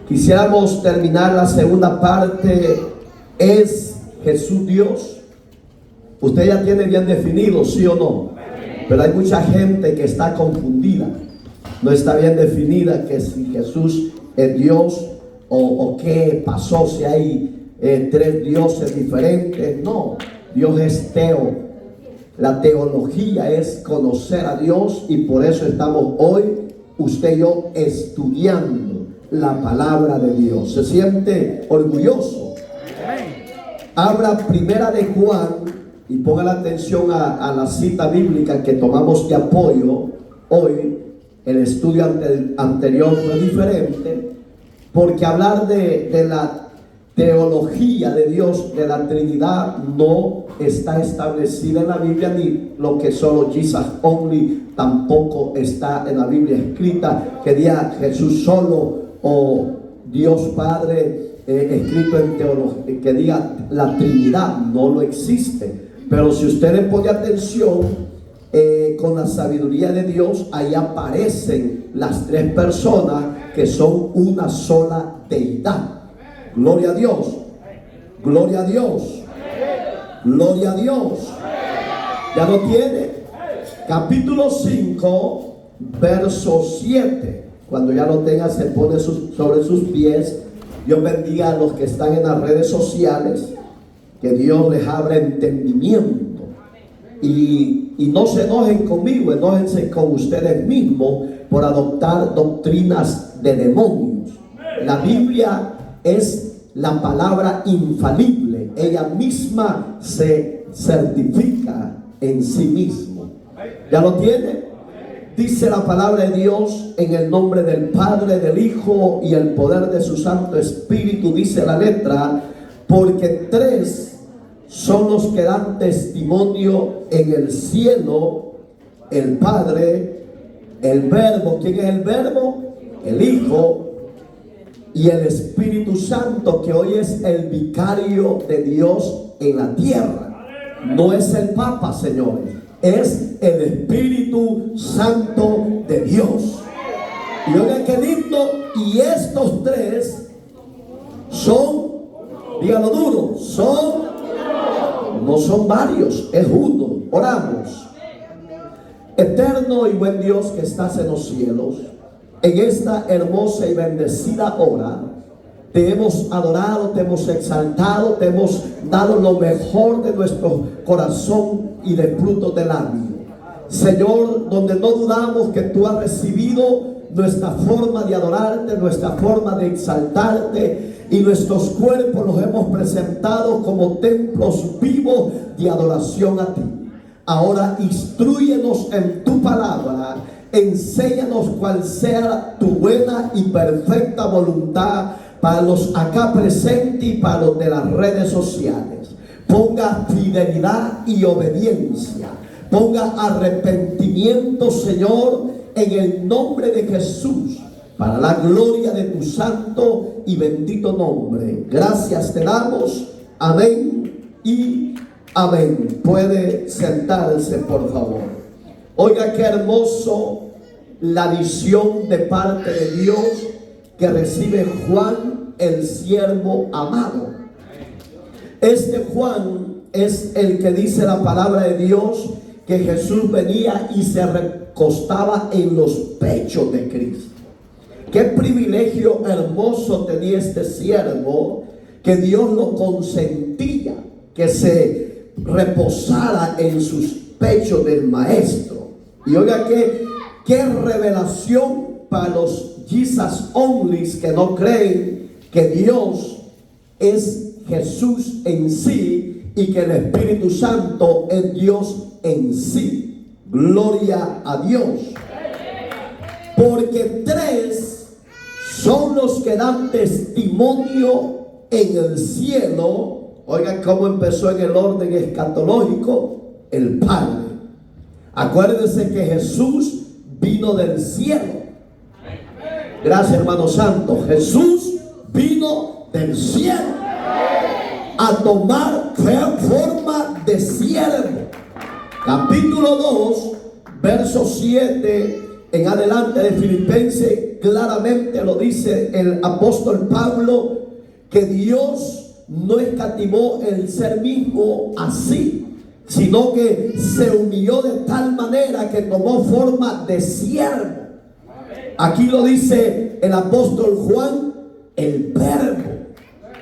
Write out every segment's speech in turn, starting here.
Quisiéramos terminar la segunda parte. ¿Es Jesús Dios? Usted ya tiene bien definido, ¿sí o no? Pero hay mucha gente que está confundida. No está bien definida que si Jesús es Dios o qué pasó, si hay tres dioses diferentes. No, Dios es teo. La teología es conocer a Dios, y por eso estamos hoy, usted y yo, estudiando la palabra de Dios. ¿Se siente orgulloso? Abra Primera de Juan y ponga la atención a la cita bíblica que tomamos de apoyo. Hoy el estudio anterior fue diferente, porque hablar de la teología de Dios, de la Trinidad, no está establecida en la Biblia, ni lo que solo Jesus only tampoco está en la Biblia escrita, que diga Jesús solo o Dios Padre escrito en teología, que diga la Trinidad, no lo existe. Pero si usted le pone atención, con la sabiduría de Dios, ahí aparecen las tres personas que son una sola deidad. Gloria a Dios, gloria a Dios, gloria a Dios. ¿Ya lo tiene? Capítulo 5, verso 7. Cuando ya lo tenga, se pone sobre sus pies. Dios bendiga a los que están en las redes sociales, que Dios les abra entendimiento. Y no se enojen conmigo, enójense con ustedes mismos por adoptar doctrinas de demonios. La Biblia es la palabra infalible. Ella misma se certifica en sí mismo. ¿Ya lo tiene? Dice la palabra de Dios: en el nombre del Padre, del Hijo y el poder de su Santo Espíritu. Dice la letra: porque tres son los que dan testimonio en el cielo: el Padre, el Verbo. ¿Quién es el Verbo? El Hijo y el Espíritu Santo, que hoy es el vicario de Dios en la tierra. No es el Papa, señores, es el Espíritu Santo de Dios. Y oigan qué lindo. Y estos tres son, dígalo duro, no son varios, es uno. Oramos. Eterno y buen Dios que estás en los cielos, en esta hermosa y bendecida hora, te hemos adorado, te hemos exaltado, te hemos dado lo mejor de nuestro corazón y de fruto del labio. Señor, donde no dudamos que tú has recibido nuestra forma de adorarte, nuestra forma de exaltarte, y nuestros cuerpos los hemos presentado como templos vivos de adoración a ti. Ahora instrúyenos en tu palabra. Enséñanos cuál sea tu buena y perfecta voluntad para los acá presentes y para los de las redes sociales. Ponga fidelidad y obediencia. Ponga arrepentimiento, Señor, en el nombre de Jesús, para la gloria de tu santo y bendito nombre. Gracias te damos. Amén y amén. Puede sentarse, por favor. Oiga qué hermoso la visión de parte de Dios que recibe Juan, el siervo amado. Este Juan es el que dice la palabra de Dios que Jesús venía y se recostaba en los pechos de Cristo. Qué privilegio hermoso tenía este siervo, que Dios lo consentía que se reposara en sus pechos del maestro. Y oiga qué revelación para los Jesus onlys que no creen que Dios es Jesús en sí y que el Espíritu Santo es Dios en sí. Gloria a Dios. Porque tres son los que dan testimonio en el cielo. Oigan cómo empezó en el orden escatológico: el Padre. Acuérdense que Jesús vino del cielo. Gracias, hermano santo. Jesús vino del cielo a tomar forma de siervo. Capítulo 2, verso 7 en adelante de Filipenses claramente lo dice el apóstol Pablo, que Dios no escatimó el ser mismo así, sino que se humilló de tal manera que tomó forma de siervo. Aquí lo dice el apóstol Juan, el verbo.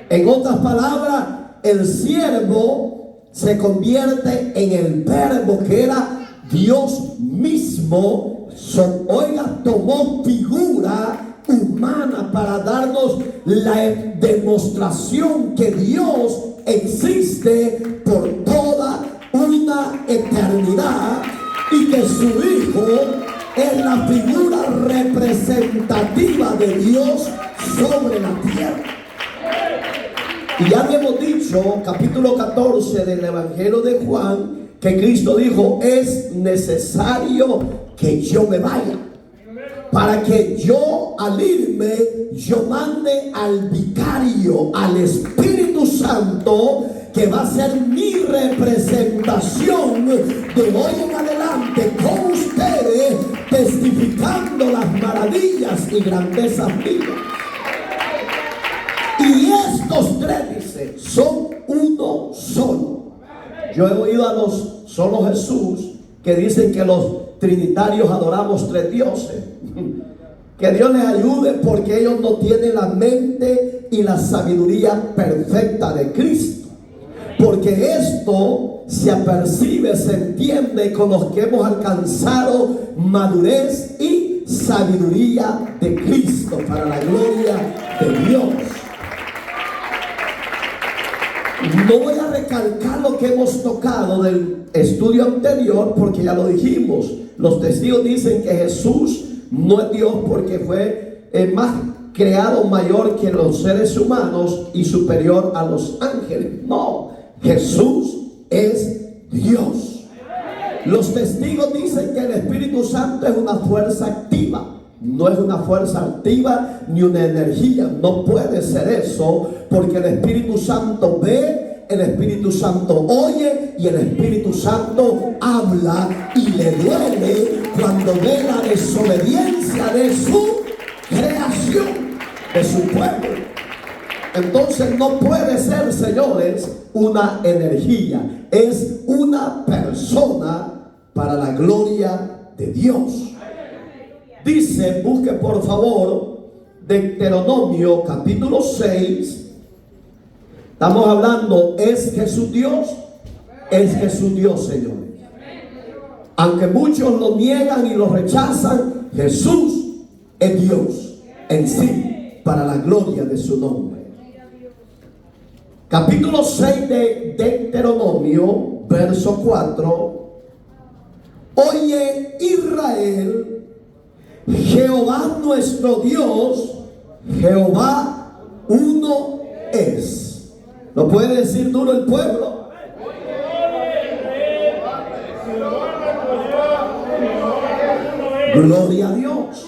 En otras palabras, el siervo se convierte en el verbo, que era Dios mismo. Oiga, tomó figura humana para darnos la demostración que Dios existe por toda una eternidad y que su Hijo es la figura representativa de Dios sobre la tierra. Y ya hemos dicho, capítulo 14 del Evangelio de Juan, que Cristo dijo: es necesario que yo me vaya, para que yo, al irme, yo mande al vicario, al Espíritu Santo, que va a ser mi representación de hoy en adelante con ustedes, testificando las maravillas y grandezas mías. Y estos tres, dice, son uno solo. Yo he oído a los solo Jesús que dicen que los trinitarios adoramos tres dioses. Que Dios les ayude, porque ellos no tienen la mente y la sabiduría perfecta de Cristo. Porque esto se apercibe, se entiende con los que hemos alcanzado madurez y sabiduría de Cristo, para la gloria de Dios. No voy a recalcar lo que hemos tocado del estudio anterior, porque ya lo dijimos. Los testigos dicen que Jesús no es Dios porque fue más creado, mayor que los seres humanos y superior a los ángeles. No, Jesús es Dios. Los testigos dicen que el Espíritu Santo es una fuerza activa. No es una fuerza activa ni una energía. No puede ser eso, porque el Espíritu Santo ve, el Espíritu Santo oye y el Espíritu Santo habla, y le duele cuando ve la desobediencia de su creación, de su pueblo. Entonces no puede ser, señores, una energía. Es una persona para la gloria de Dios. Dice, busque por favor Deuteronomio capítulo 6. Estamos hablando, ¿es Jesús Dios? Es Jesús Dios, señores. Aunque muchos lo niegan y lo rechazan, Jesús es Dios en sí, para la gloria de su nombre. Capítulo 6 de Deuteronomio, verso 4. Oye, Israel, Jehová nuestro Dios, Jehová uno es. ¿Lo puede decir duro el pueblo? Gloria a Dios.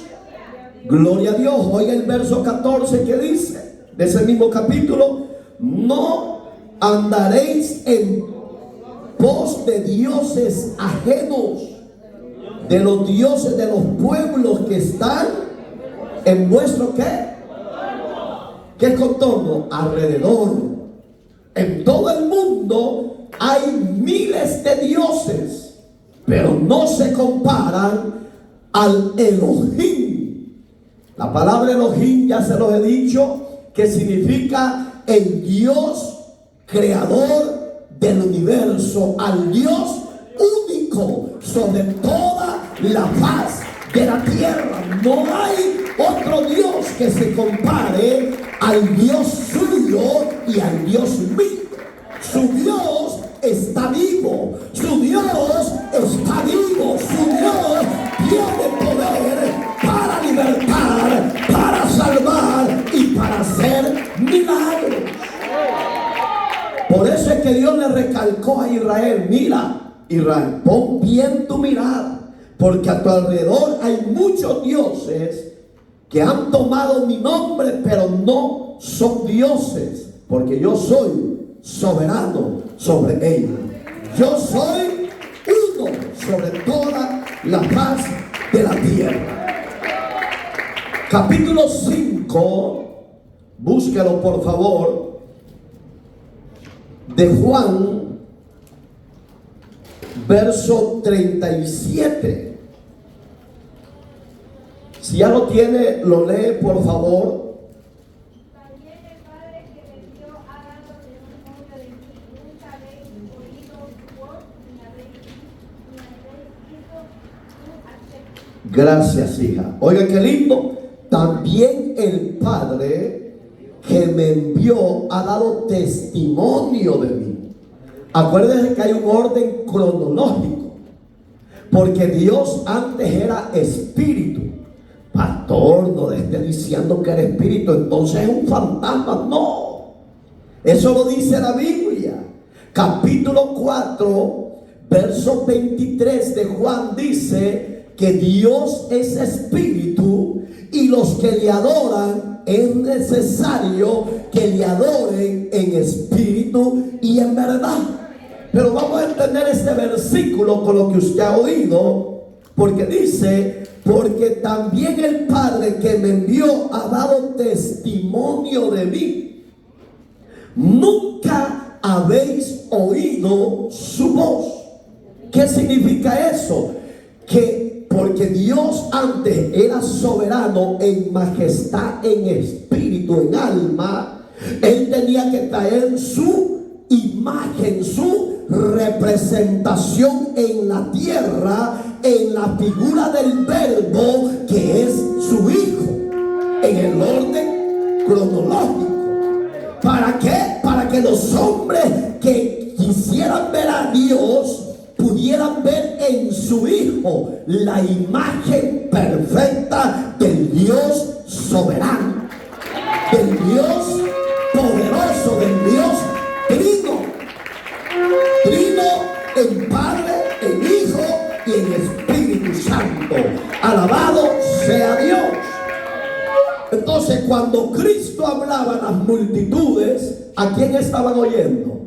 Gloria a Dios. Oiga el verso 14 que dice, de ese mismo capítulo: no andaréis en pos de dioses ajenos, de los dioses de los pueblos que están en vuestro ¿qué? ¿Qué contorno? Alrededor. En todo el mundo hay miles de dioses, pero no se comparan al Elohim. La palabra Elohim, ya se los he dicho, que significa el Dios creador del universo, al Dios único sobre toda la faz de la tierra. No hay otro Dios que se compare al Dios suyo y al Dios mío. Su Dios está vivo, su Dios está vivo, su Dios tiene poder para libertar, para salvar y para hacer milagros. Por eso es que Dios le recalcó a Israel: mira, Israel, pon bien tu mirada, porque a tu alrededor hay muchos dioses que han tomado mi nombre, pero no son dioses, porque yo soy soberano sobre ellos. Yo soy uno sobre toda la faz de la tierra. Capítulo 5, búsquelo por favor, de Juan, verso 37. Si ya lo tiene, lo lee por favor. También el Padre que me dio ha dado testimonio de mí. Nunca habéis oído su voz, ni habéis visto su aspecto. Gracias, hija. Oiga qué lindo. También el Padre que me envió ha dado testimonio de mí. Acuérdense que hay un orden cronológico, porque Dios antes era espíritu. Pastor, no le esté diciendo que era espíritu, entonces es un fantasma. No, eso lo dice la Biblia. Capítulo 4, verso 23 de Juan dice que Dios es espíritu y los que le adoran es necesario que le adoren en espíritu y en verdad. Pero vamos a entender este versículo con lo que usted ha oído, porque dice: porque también el Padre que me envió ha dado testimonio de mí. Nunca habéis oído su voz. ¿Qué significa eso? Que porque Dios antes era soberano en majestad, en espíritu, en alma, Él tenía que traer su imagen, su representación en la tierra, en la figura del verbo que es su hijo, en el orden cronológico. ¿Para qué? Para que los hombres que quisieran ver a Dios pudieran ver en su hijo la imagen perfecta del Dios soberano, del Dios poderoso, del Dios Trino en Padre, en Hijo y en Espíritu Santo. Alabado sea Dios. Entonces, cuando Cristo hablaba a las multitudes, ¿a quién estaban oyendo?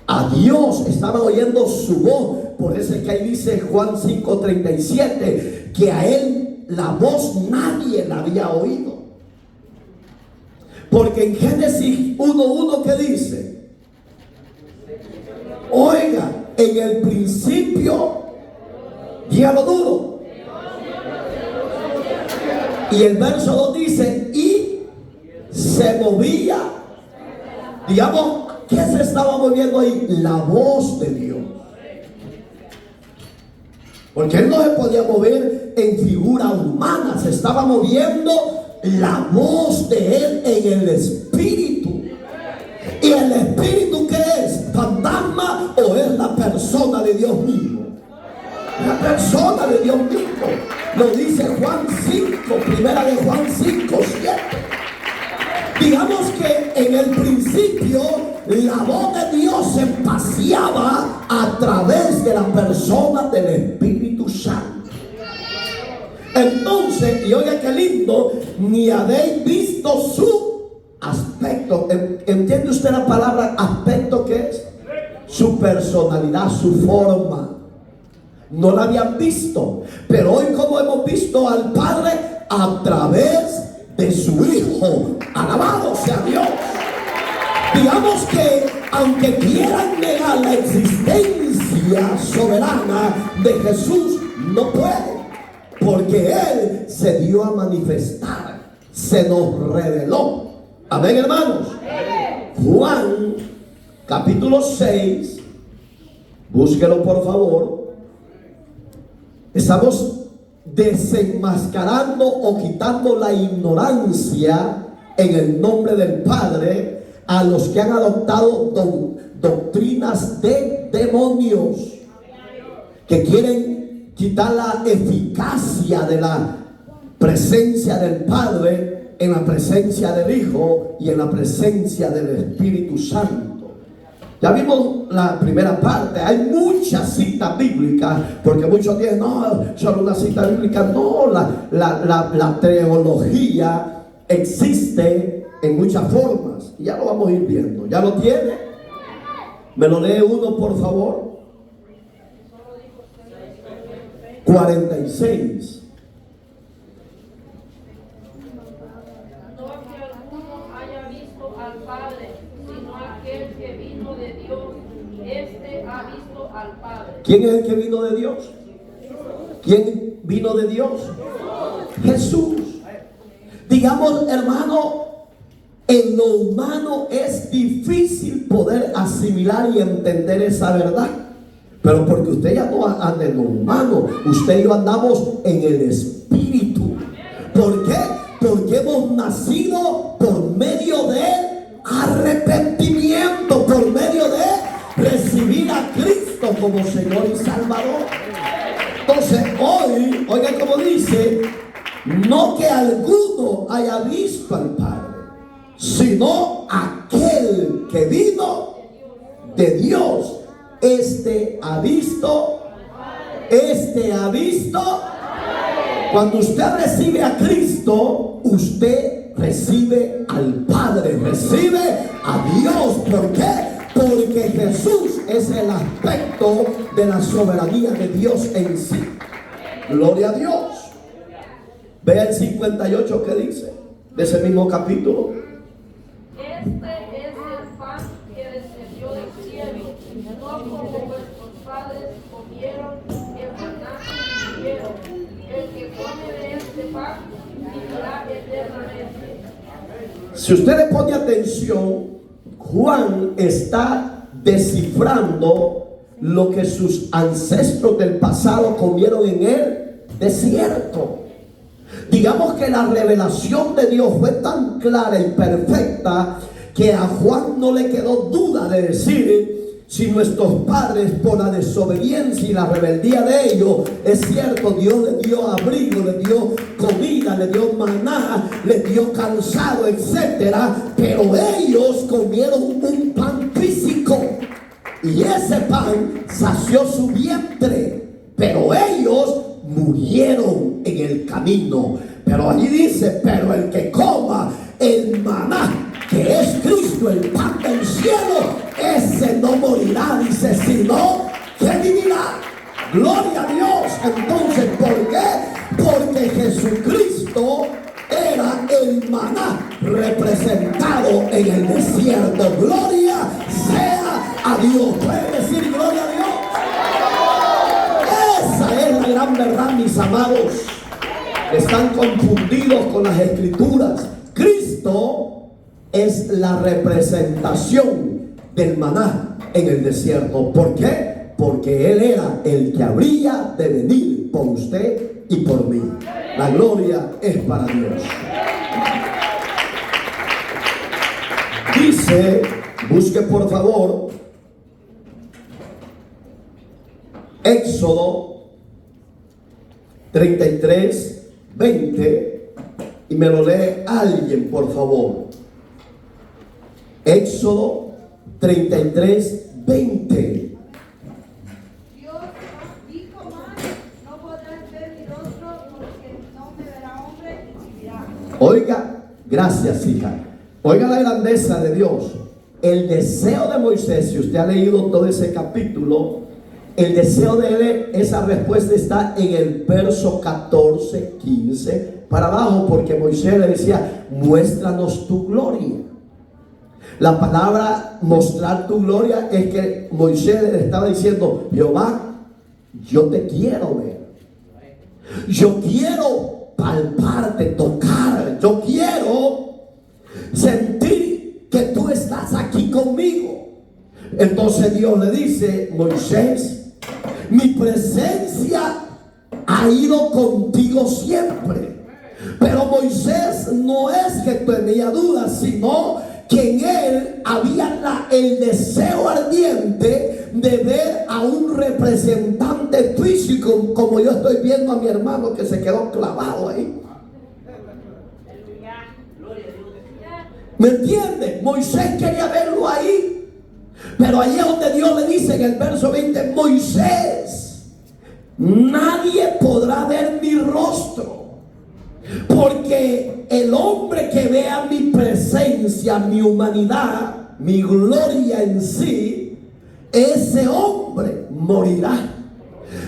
A Dios. Estaban oyendo su voz. Por eso es que ahí dice Juan 5:37 que a Él la voz nadie la había oído. Porque en Génesis 1:1 ¿qué dice? Oiga, en el principio, dígalo duro. Y el verso 2 dice: y se movía. Digamos, ¿qué se estaba moviendo ahí? La voz de Dios. Porque Él no se podía mover en figura humana, se estaba moviendo la voz de Él en el Espíritu. ¿Y el Espíritu qué es? ¿Fantasma o es la persona de Dios mismo? La persona de Dios mismo. Lo dice Juan 5, primera de Juan 5:7. Digamos que en el principio la voz de Dios se paseaba a través de la persona del Espíritu Santo. Entonces, y oiga qué lindo, ni habéis visto su aspecto. ¿Entiende usted la palabra aspecto qué es? Su personalidad, su forma. No la habían visto, pero hoy como hemos visto al Padre a través de su Hijo. Alabado sea Dios. Digamos que aunque quieran negar la existencia soberana de Jesús, no pueden, porque Él se dio a manifestar, se nos reveló. Amén, hermanos. Juan capítulo 6, búsquelo por favor. Estamos desenmascarando o quitando la ignorancia en el nombre del Padre a los que han adoptado doctrinas de demonios, que quieren quitar la eficacia de la presencia del Padre en la presencia del Hijo y en la presencia del Espíritu Santo. Ya vimos la primera parte. Hay muchas citas bíblicas, porque muchos dicen, no, solo una cita bíblica. No, la teología existe en muchas formas. Y ya lo vamos a ir viendo. ¿Ya lo tiene? ¿Me lo lee uno, por favor? 46. al Padre, sino aquel que vino de Dios. Este ha visto al Padre. ¿Quién es el que vino de Dios? ¿Quién vino de Dios? Jesús. Digamos, hermano, en lo humano es difícil poder asimilar y entender esa verdad. Pero porque usted ya no anda en lo humano, usted y yo andamos en el Espíritu. ¿Por qué? Porque hemos nacido por medio de arrepentimiento, por medio de recibir a Cristo como Señor y Salvador. Entonces hoy, oiga como dice, no que alguno haya visto al Padre, sino aquel que vino de Dios. Este ha visto. Cuando usted recibe a Cristo, usted recibe al Padre, recibe a Dios. ¿Por qué? Porque Jesús es el aspecto de la soberanía de Dios en sí. Gloria a Dios. Vea el 58 que dice de ese mismo capítulo. Este es el pan que descendió del cielo, no como vuestros padres comieron el maná y murieron. El que come de este pan vivirá eternamente. Si usted le pone atención, Juan está descifrando lo que sus ancestros del pasado comieron en el desierto. Digamos que la revelación de Dios fue tan clara y perfecta que a Juan no le quedó duda de decir: si nuestros padres, por la desobediencia y la rebeldía de ellos, es cierto, Dios le dio abrigo, le dio comida, le dio maná, le dio calzado, etcétera, pero ellos comieron un pan físico y ese pan sació su vientre, pero ellos murieron en el camino. Pero allí dice: pero el que coma el maná, que es Cristo, el pan del cielo, ese no morirá, dice, sino que vivirá. Gloria a Dios. Entonces, ¿por qué? Porque Jesucristo era el maná representado en el desierto. Gloria sea a Dios. ¿Puede decir gloria a Dios? Esa es la gran verdad, mis amados. Están confundidos con las escrituras. Cristo es la representación del maná en el desierto. ¿Por qué? Porque Él era el que habría de venir por usted y por mí. La gloria es para Dios. Dice, busque por favor Éxodo 33, 20, y me lo lee alguien, por favor. Éxodo 33, 20. Dios dijo más: no podrás ver mi rostro, porque no me verá hombre y vivirá. Oiga, gracias, hija. Oiga la grandeza de Dios. El deseo de Moisés, si usted ha leído todo ese capítulo, el deseo de él, esa respuesta está en el verso 14, 15 para abajo, porque Moisés le decía: muéstranos tu gloria. La palabra mostrar tu gloria es que Moisés le estaba diciendo: Jehová, yo te quiero ver, yo quiero palparte, tocar, yo quiero sentir que tú estás aquí conmigo. Entonces Dios le dice: Moisés, mi presencia ha ido contigo siempre. Pero Moisés no es que tenía dudas, sino que en él había el deseo ardiente de ver a un representante físico, como yo estoy viendo a mi hermano que se quedó clavado ahí. ¿Me entiende? Moisés quería verlo ahí. Pero ahí es donde Dios le dice en el verso 20: Moisés, nadie podrá ver mi rostro, porque el hombre que vea mi presencia, mi humanidad, mi gloria en sí, ese hombre morirá.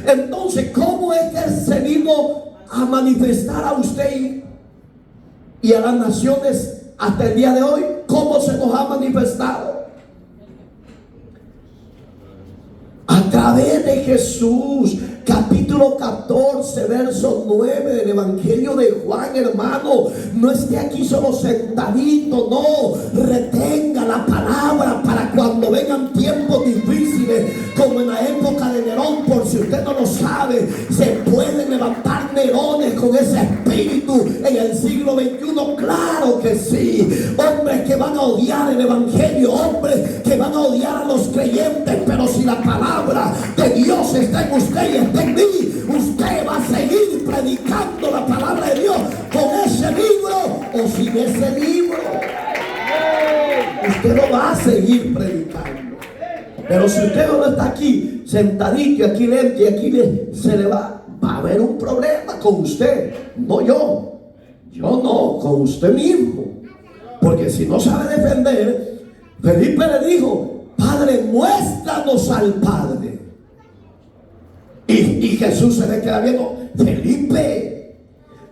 Entonces, ¿cómo es que Él se vino a manifestar a usted y a las naciones hasta el día de hoy? ¿Cómo se nos ha manifestado? A través de Jesús. Capítulo 14, verso 9 del Evangelio de Juan, hermano. No esté aquí solo sentadito, no. Retenga la palabra para cuando vengan tiempos difíciles, como en la época de Nerón. Por si usted no lo sabe, se pueden levantar Nerones con ese espíritu en el siglo XXI. Claro que sí. Hombres que van a odiar el Evangelio, hombres que van a odiar a los creyentes. Pero si la palabra de Dios está en usted y está en mí, usted va a seguir predicando la palabra de Dios con ese libro o sin ese libro. Usted lo va a seguir predicando. Pero si usted no está aquí sentadito, aquí lento y aquí se le va a haber un problema con usted. No yo no, con usted mismo. Porque si no sabe defender, Felipe le dijo: Padre, muéstranos al Padre. Y Jesús se le queda viendo: Felipe,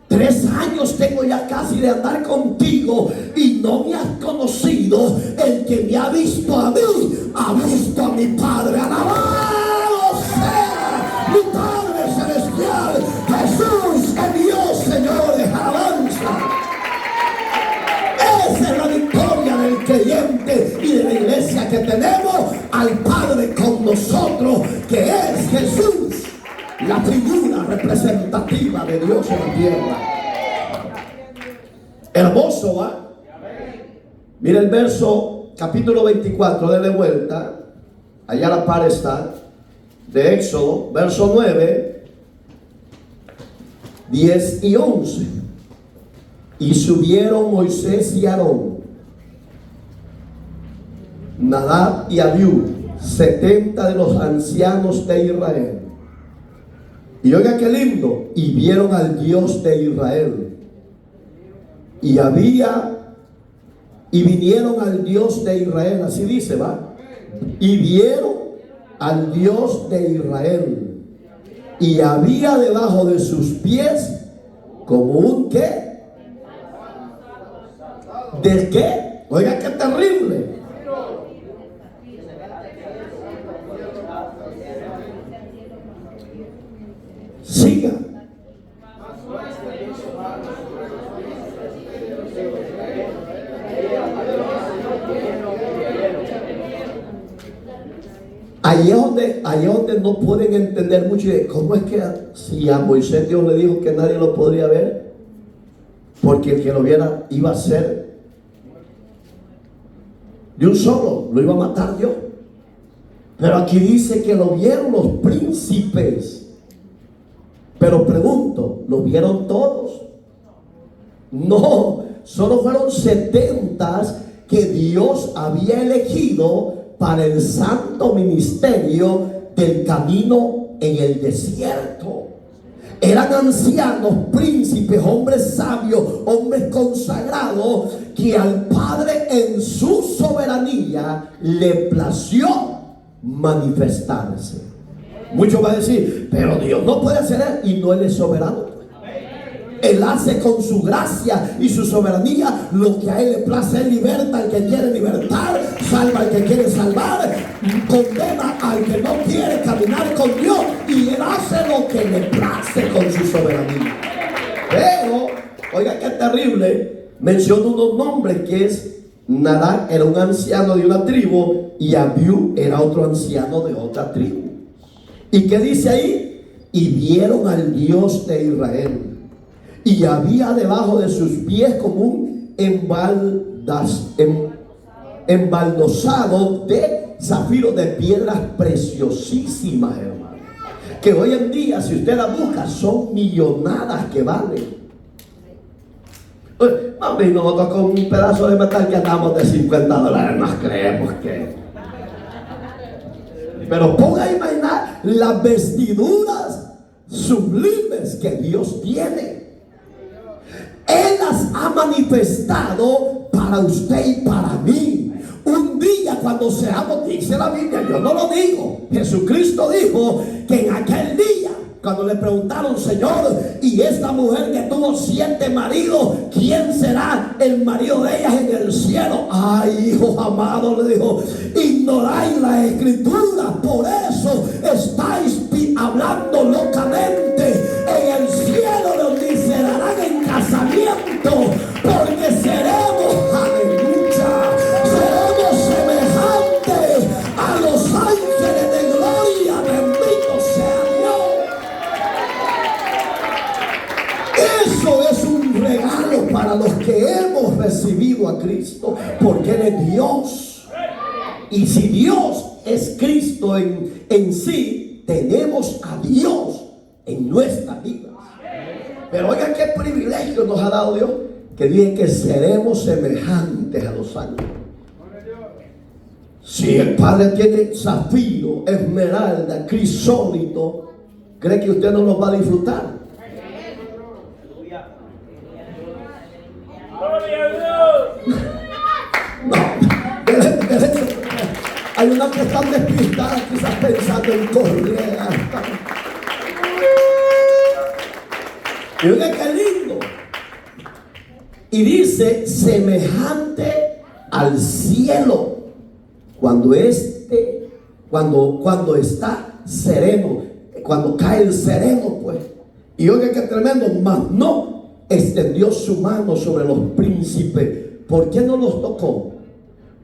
3 años tengo ya casi de andar contigo y no me has conocido. El que me ha visto a mí, ha visto a mi Padre. Alabado sea mi Padre celestial. Jesús es Dios, señores, alabanza. Esa es la victoria del creyente y de la iglesia, que tenemos al Padre con nosotros, que es Jesús, la figura representativa de Dios en la tierra. Hermoso, ¿va? Mira el verso, capítulo 24, dele vuelta, allá a la par está, de Éxodo, verso 9, 10 y 11. Y subieron Moisés y Aarón, Nadab y Abiú, 70 de los ancianos de Israel. Y oiga qué lindo. Y vieron al Dios de Israel. Y vinieron al Dios de Israel. Así dice, ¿va? Y vieron al Dios de Israel. Y había debajo de sus pies como un ¿qué? ¿De qué? Oiga qué terrible. Siga. Ahí es donde no pueden entender mucho. ¿Cómo es que si a Moisés Dios le dijo que nadie lo podría ver? Porque el que lo viera iba a ser de un solo, lo iba a matar Dios. Pero aquí dice que lo vieron los príncipes. Pero pregunto, ¿lo vieron todos? No, solo fueron 70 que Dios había elegido para el santo ministerio del camino en el desierto. Eran ancianos, príncipes, hombres sabios, hombres consagrados, que al Padre en su soberanía le plació manifestarse. Muchos van a decir: pero Dios no puede hacer eso. Y no, Él es soberano. Él hace con su gracia y su soberanía lo que a Él le place. Él liberta al que quiere libertar, salva al que quiere salvar, condena al que no quiere caminar con Dios, y Él hace lo que le place con su soberanía. Pero, oiga qué terrible, menciona unos nombres, que es Nadab era un anciano de una tribu y Abiú era otro anciano de otra tribu. ¿Y qué dice ahí? Y vieron al Dios de Israel. Y había debajo de sus pies como un embaldosado de zafiro, de piedras preciosísimas, hermano. Que hoy en día, si usted las busca, son millonadas que valen. Mami, nosotros con un pedazo de metal que andamos de $50, nos creemos que. Pero ponga a imaginar las vestiduras sublimes que Dios tiene. Él las ha manifestado para usted y para mí. Un día, cuando seamos, dice la Biblia, yo no lo digo, Jesucristo dijo que en aquel día Cuando le preguntaron, Señor, y esta mujer que tuvo 7 maridos, ¿quién será el marido de ellas en el cielo? Ay, hijos amados, le dijo, ignoráis la escritura, por eso estáis hablando locamente. En el cielo nos licerarán en casamiento, porque seremos, aleluya, seremos semejantes a los ángeles de gloria. Bendito sea Dios. Eso es un regalo para los que hemos recibido a Cristo, porque Él es Dios. Y si Dios es Cristo en sí, tenemos a Dios en nuestra vida. Pero oigan qué privilegio nos ha dado Dios, que dice que seremos semejantes a los ángeles. Si el Padre tiene zafiro, esmeralda, crisólito, ¿cree que usted no los va a disfrutar? No. Hay unas que están despistadas, quizás pensando en Correa. Y oiga qué lindo. Y dice, semejante al cielo, cuando está sereno, cuando cae el sereno, pues. Y oiga qué tremendo, mas no extendió su mano sobre los príncipes. ¿Por qué no los tocó?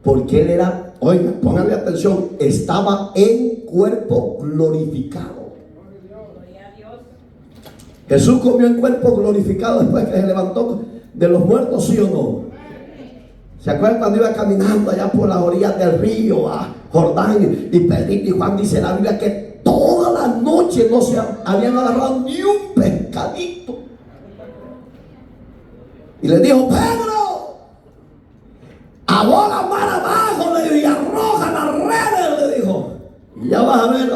Porque él era, oiga, pónganle atención, estaba en cuerpo glorificado. Jesús comió en cuerpo glorificado después que se levantó de los muertos, ¿sí o no? ¿Se acuerdan cuando iba caminando allá por las orillas del río a Jordán? Y Pedrito y Juan, dice la Biblia, que toda la noche no se habían agarrado ni un pescadito. Y le dijo, Pedro, aboga mar abajo, le dijo, y arroja las redes, le dijo. Y ya vas a ver,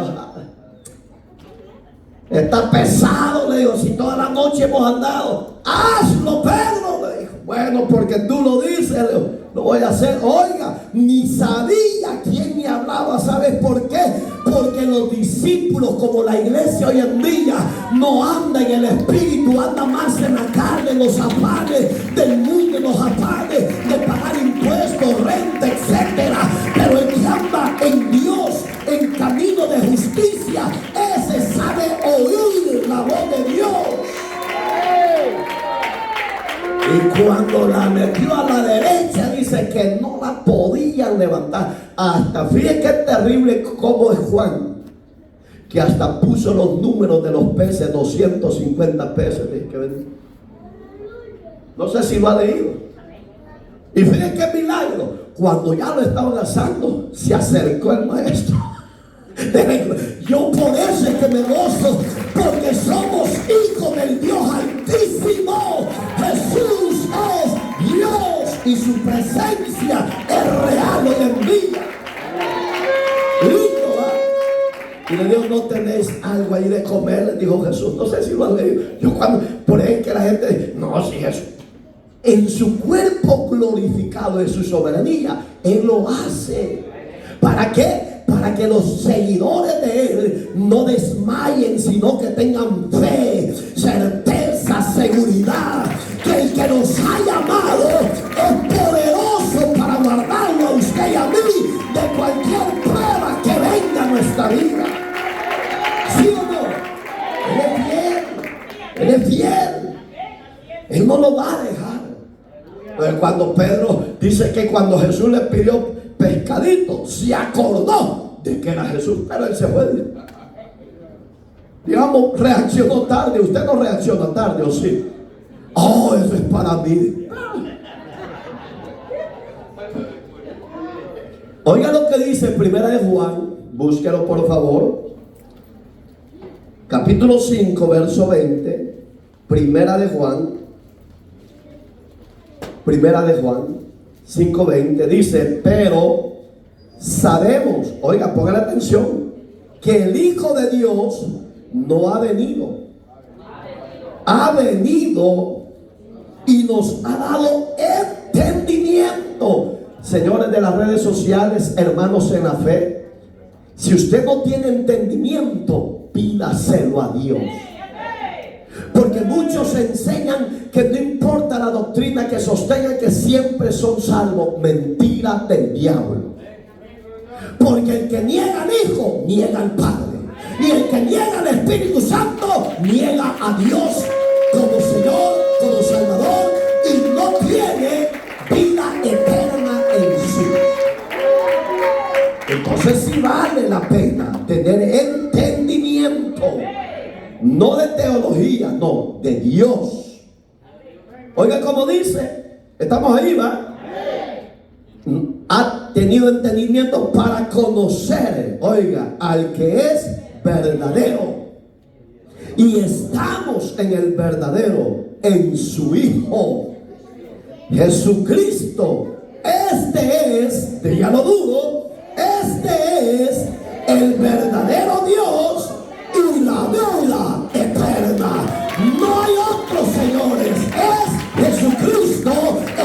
está pesado, le dijo, si toda la noche hemos andado. Hazlo, Pedro, le dijo. Bueno, porque tú lo dices, le dijo, lo voy a hacer. Oiga, ni sabía quién me hablaba. ¿Sabes por qué? Porque los discípulos, como la iglesia hoy en día, no anda en el espíritu, anda más en la carne, los afanes del mundo, los afanes de pagar impuestos, renta, etcétera. Pero el que anda en Dios, en camino de justicia, ese sabe oír la voz de Dios. Y cuando la metió a la derecha, dice que no la podían levantar. Hasta, fíjense qué terrible como es Juan, que hasta puso los números de los peces, 250 peces. No sé si lo ha leído. Y fíjense qué milagro. Cuando ya lo estaban asando, se acercó el maestro. Yo por eso es que me gozo, porque somos hijos del Dios Altísimo. Jesús es Dios y su presencia es real hoy en día. Lindo, ¿eh? Y le dijo, ¿no tenéis algo ahí de comer? Le dijo Jesús. No sé si lo han leído. Yo cuando, por ahí que la gente, no, sí, Jesús. En su cuerpo glorificado de su soberanía, Él lo hace. ¿Para qué? Para que los seguidores de Él no desmayen, sino que tengan fe, certeza, seguridad, que el que nos ha llamado es poderoso para guardarlo a usted y a mí de cualquier prueba que venga a nuestra vida. ¿Sí o no? Él es fiel. Él es fiel. Él no lo va a dejar. Pero cuando Pedro dice que cuando Jesús le pidió pescadito, se acordó de que era Jesús, pero él se fue. Digamos, reaccionó tarde. Usted no reacciona tarde, ¿o sí? Oh, eso es para mí. Oiga lo que dice Primera de Juan, búsquelo por favor. Capítulo 5, verso 20. Primera de Juan 5:20 dice, pero sabemos, oiga, pongan atención, que el Hijo de Dios no ha venido. Ha venido y nos ha dado entendimiento. Señores de las redes sociales, hermanos en la fe, si usted no tiene entendimiento, pídaselo a Dios. Porque muchos enseñan que no importa la doctrina que sostengan, que siempre son salvos. Mentira del diablo. Porque el que niega al Hijo, niega al Padre. Y el que niega al Espíritu Santo, niega a Dios como Señor, como Salvador, y no tiene vida eterna en sí. Entonces sí vale la pena tener entendimiento, no de teología, no, de Dios. Oiga como dice, estamos ahí, ¿va? Ha tenido entendimiento para conocer, oiga, al que es verdadero. Y estamos en el verdadero, en su Hijo Jesucristo. Este es, dígalo duro, este es el verdadero Dios y la vida eterna. No hay otro, señores. Es Jesucristo,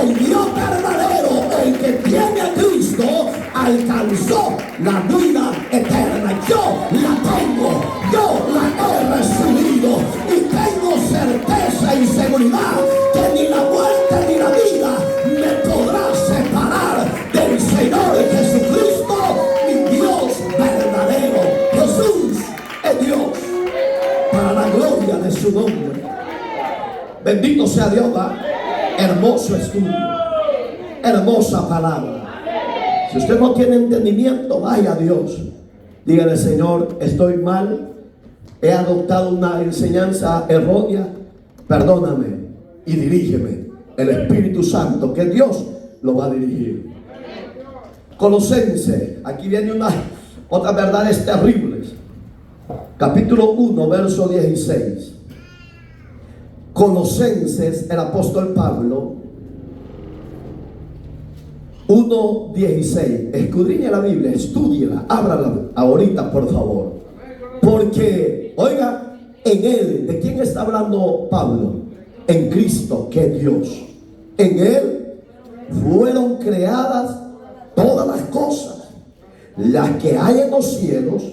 el Dios verdadero. El que tiene a Cristo alcanzó la vida eterna. Yo la tengo, yo la he recibido y tengo certeza y seguridad que ni la muerte ni la vida me podrá separar del Señor Jesucristo, mi Dios verdadero. Jesús es Dios, para la gloria de su nombre. Bendito sea Dios, ¿va? Hermoso estudio, hermosa palabra. Si usted no tiene entendimiento, vaya a Dios. Dígale: Señor, estoy mal, he adoptado una enseñanza errónea, perdóname y dirígeme. El Espíritu Santo, que Dios lo va a dirigir. Colosenses, aquí viene otras verdades terribles. Capítulo 1, verso 16. Colosenses, el apóstol Pablo, 1:16. Escudriñe la Biblia, estúdiela, ábrala ahorita, por favor. Porque, oiga, en él, ¿de quién está hablando Pablo? En Cristo, que es Dios. En él fueron creadas todas las cosas, las que hay en los cielos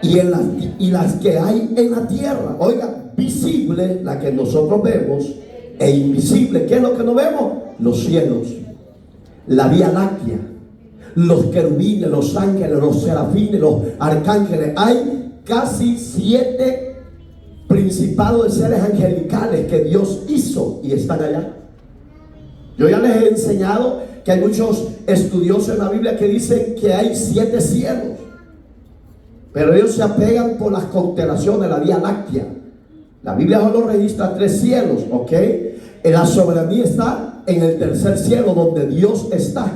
y las que hay en la tierra. Oiga, visible, la que nosotros vemos, e invisible. ¿Qué es lo que no vemos? Los cielos, la Vía Láctea, los querubines, los ángeles, los serafines, los arcángeles. Hay casi 7 principados de seres angelicales que Dios hizo y están allá. Yo ya les he enseñado que hay muchos estudiosos en la Biblia que dicen que hay 7 cielos, pero ellos se apegan por las constelaciones de la Vía Láctea. La Biblia solo registra 3 cielos, ¿ok? La soberanía está en el tercer cielo, donde Dios está.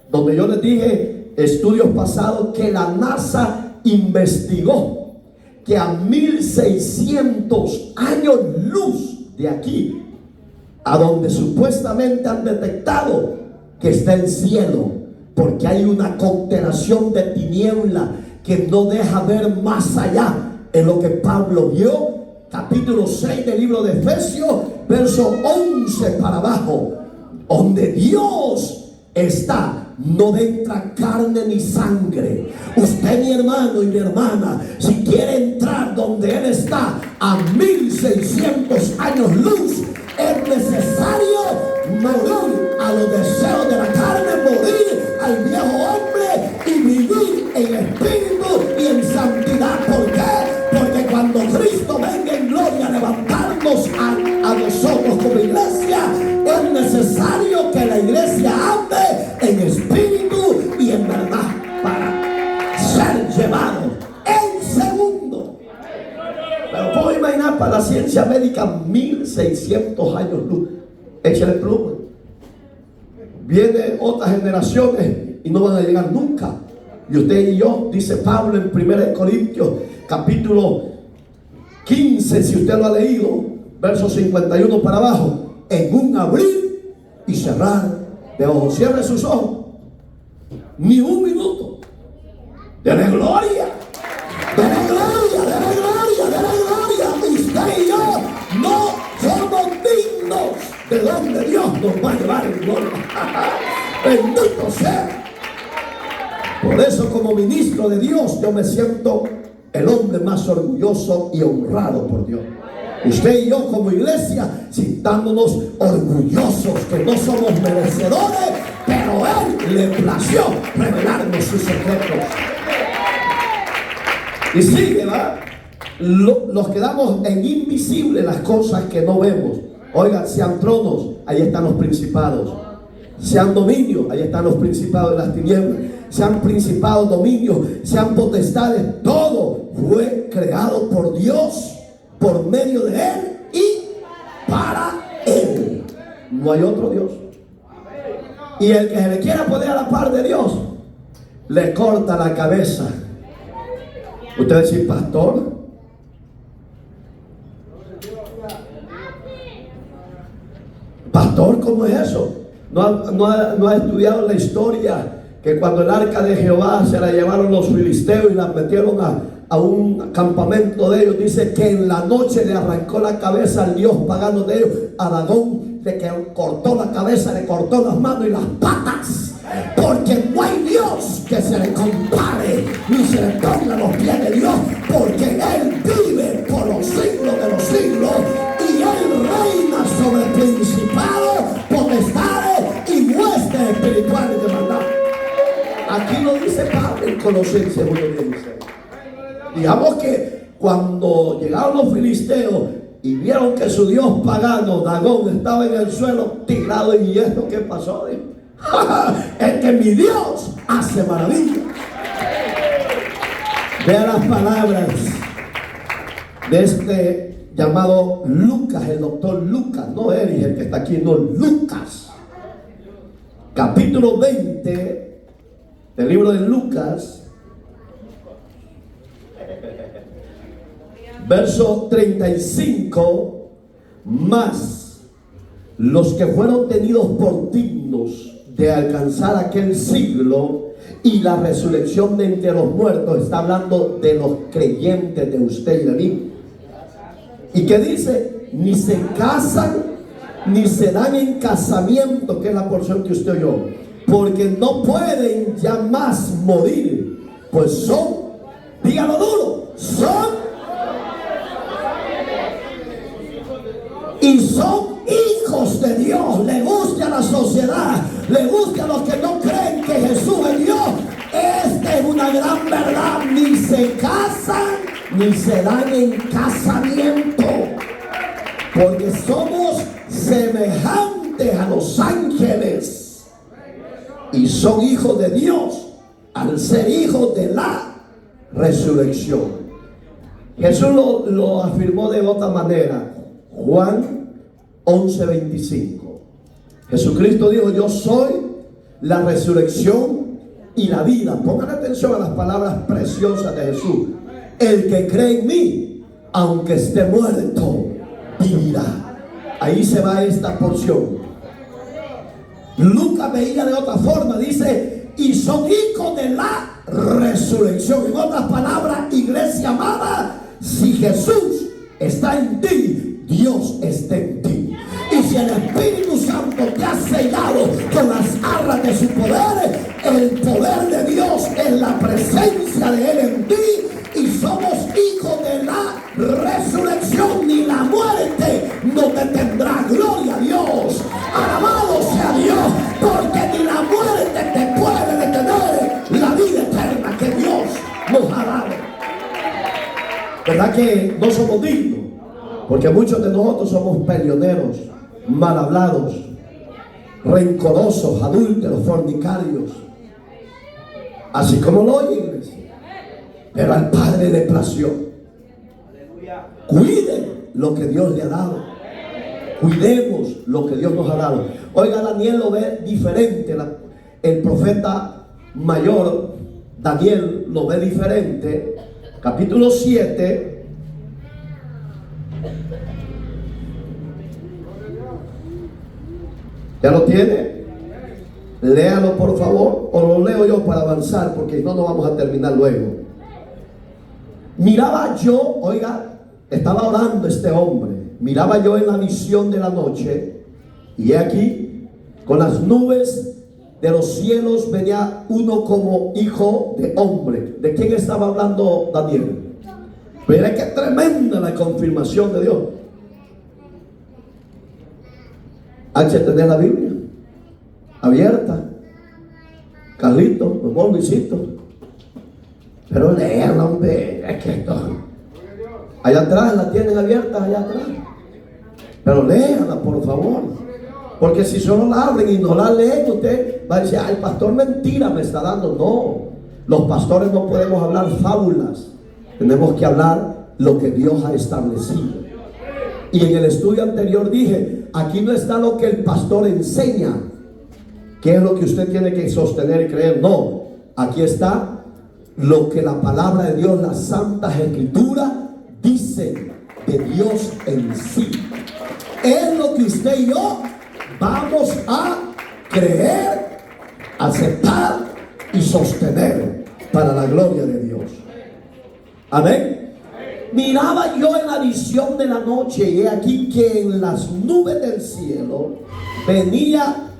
Donde yo les dije, estudios pasados, que la NASA investigó que a 1600 años luz de aquí, a donde supuestamente han detectado que está el cielo, porque hay una constelación de tiniebla que no deja ver más allá. En lo que Pablo vio, capítulo 6 del libro de Efesios, verso 11 para abajo, donde Dios está. No entra carne ni sangre. Usted, mi hermano y mi hermana, si quiere entrar donde Él está, a 1600 años luz, es necesario morir a los deseos de la carne, morir al viejo hombre y vivir en espíritu y en santidad. ¿Por qué? Porque cuando Cristo venga en gloria a levantarnos a nosotros como iglesia, es necesario que la iglesia ande en espíritu y en verdad para ser llevado en segundo. Pero puedo imaginar para la ciencia médica 1600 años luz. Échale pluma. Vienen otras generaciones y no van a llegar nunca. Y usted y yo, dice Pablo en 1 Corintios capítulo 15, si usted lo ha leído, verso 51 para abajo, en un abrir y cerrar de ojos. Cierre sus ojos. Ni un minuto. Dele gloria. Dele gloria, dele gloria, dele gloria. Usted y yo no somos dignos de donde Dios nos va a llevar en gloria. Bendito sea. Por eso, como ministro de Dios, yo me siento el hombre más orgulloso y honrado por Dios. Usted y yo como iglesia sintándonos orgullosos que no somos merecedores, pero Él le plació revelarnos sus secretos. Y sigue, ¿va? Nos quedamos en invisible las cosas que no vemos. Oigan, sean tronos, ahí están los principados. Sean dominios, ahí están los principados de las tinieblas. Sean principados, dominios, sean potestades. Todo fue creado por Dios, por medio de Él y para Él. No hay otro Dios. Y el que se le quiera poner a la par de Dios, le corta la cabeza. Usted dice, pastor, pastor, ¿cómo es eso? No ha estudiado la historia que cuando el arca de Jehová se la llevaron los filisteos y la metieron a un campamento de ellos. Dice que en la noche le arrancó la cabeza al dios pagano de ellos, a Dagón, de que cortó la cabeza, le cortó las manos y las patas. Porque no hay Dios que se le compare ni se le ponga a los pies de Dios, porque Él vive por los siglos de los siglos y Él reina sobre principados, potestades y huestes espirituales de maldad. Aquí lo dice Pablo en Colosenses 1:16. Digamos que cuando llegaron los filisteos y vieron que su dios pagano Dagón estaba en el suelo tirado, y esto ¿qué pasó? Es que mi Dios hace maravillas. Vea las palabras de este llamado Lucas, el doctor Lucas, no Eri, el que está aquí, no, Lucas. Capítulo 20 del libro de Lucas, verso 35, más los que fueron tenidos por dignos de alcanzar aquel siglo y la resurrección de entre los muertos. Está hablando de los creyentes, de usted y de mí. ¿Y qué dice? Ni se casan, ni se dan en casamiento, que es la porción que usted oyó, porque no pueden ya más morir, pues son, dígalo duro, son y son hijos de Dios. Le guste a la sociedad, le guste a los que no creen que Jesús es Dios. Esta es una gran verdad. Ni se casan ni se dan en casamiento, porque somos semejantes a los ángeles y son hijos de Dios al ser hijos de la resurrección. Jesús lo afirmó de otra manera. Juan 11:25. Jesucristo dijo: yo soy la resurrección y la vida. Pongan atención a las palabras preciosas de Jesús. El que cree en mí, aunque esté muerto, vivirá. Ahí se va esta porción. Lucas veía de otra forma, dice: y son hijos de la resurrección. En otras palabras, iglesia amada, si Jesús está en ti, Dios está en ti. Y si el Espíritu Santo te ha sellado con las arras de su poder, el poder de Dios es la presencia de Él en ti, y somos hijos de la resurrección. Ni la muerte no te tendrá. Gloria a Dios, alabado sea Dios, porque ni la muerte te puede detener la vida eterna que Dios nos ha dado. ¿Verdad que no somos dignos? Porque muchos de nosotros somos peleoneros, mal hablados, rencorosos, adúlteros, fornicarios. Así como lo oyen, iglesia. Pero al Padre le plació. Cuiden lo que Dios le ha dado. Cuidemos lo que Dios nos ha dado. Oiga, Daniel lo ve diferente. El profeta mayor, Daniel, lo ve diferente. Capítulo 7. ¿Ya lo tiene? Léalo por favor, o lo leo yo para avanzar, porque no vamos a terminar luego. Miraba yo, oiga, estaba orando este hombre. Miraba yo en la visión de la noche, y aquí, con las nubes de los cielos venía uno como hijo de hombre. ¿De quién estaba hablando Daniel? Mira qué tremenda la confirmación de Dios. Hay que tener la Biblia abierta. Carlito, amor, Luisito. Pero lean, hombre. Es que esto. Allá atrás la tienen abierta, allá atrás. Pero léanla, por favor. Porque si solo la abren y no la leen, usted va a decir, el pastor mentira me está dando. No, los pastores no podemos hablar fábulas. Tenemos que hablar lo que Dios ha establecido. Y en el estudio anterior dije, aquí no está lo que el pastor enseña, que es lo que usted tiene que sostener y creer. No, aquí está lo que la palabra de Dios, las santas escrituras, dicen de Dios en sí. Es lo que usted y yo vamos a creer, aceptar y sostener para la gloria de Dios. Amén. Miraba yo en la visión de la noche y he aquí que en las nubes del cielo venía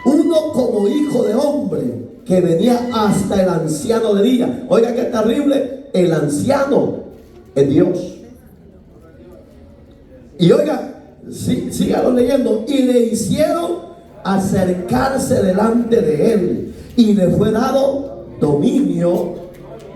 uno como hijo de hombre, que venía hasta el anciano de días. Oiga qué terrible, el anciano es Dios. Y oiga, sígalo leyendo. Y le hicieron acercarse delante de él, y le fue dado dominio,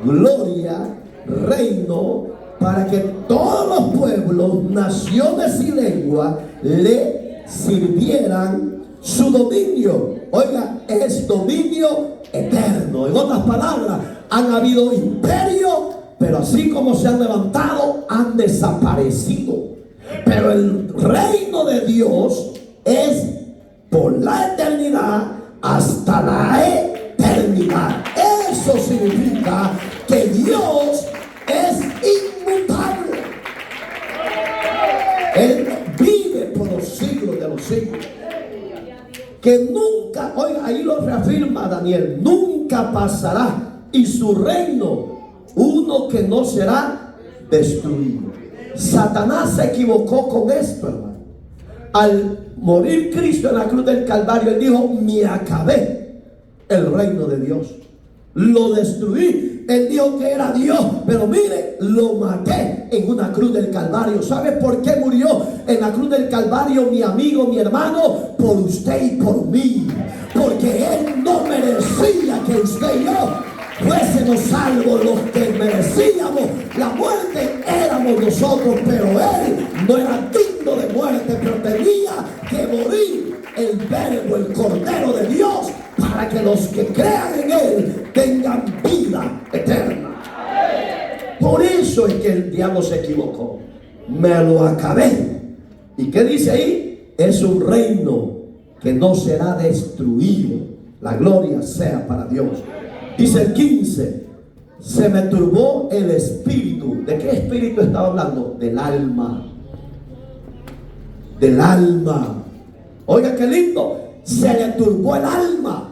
gloria, reino, para que todos los pueblos, naciones y lenguas le sirvieran. Su dominio, oiga, es dominio eterno. En otras palabras, han habido imperios, pero así como se han levantado, han desaparecido. Pero el reino de Dios es por la eternidad hasta la eternidad. Eso significa que Dios es inmutable. Él vive por los siglos de los siglos. Que nunca, oiga, ahí lo reafirma Daniel, nunca pasará, y su reino, uno que no será destruido. Satanás se equivocó con esto, hermano. Al morir Cristo en la cruz del Calvario, él dijo, me acabé el reino de Dios, lo destruí. Él dijo que era Dios, pero mire, lo maté en una cruz del Calvario. ¿Sabe por qué murió en la cruz del Calvario mi amigo, mi hermano? Por usted y por mí. Porque él no merecía que usted y yo fuésemos salvos. Los que merecíamos la muerte éramos nosotros, pero él no era digno de muerte, pero tenía que morir el verbo, el Cordero de Dios, para que los que crean en él tengan vida eterna. Por eso es que el diablo se equivocó. Me lo acabé. ¿Y qué dice ahí? Es un reino que no será destruido. La gloria sea para Dios. Dice el 15, se me turbó el espíritu. ¿De qué espíritu estaba hablando? Del alma. Del alma. Oiga qué lindo. Se le turbó el alma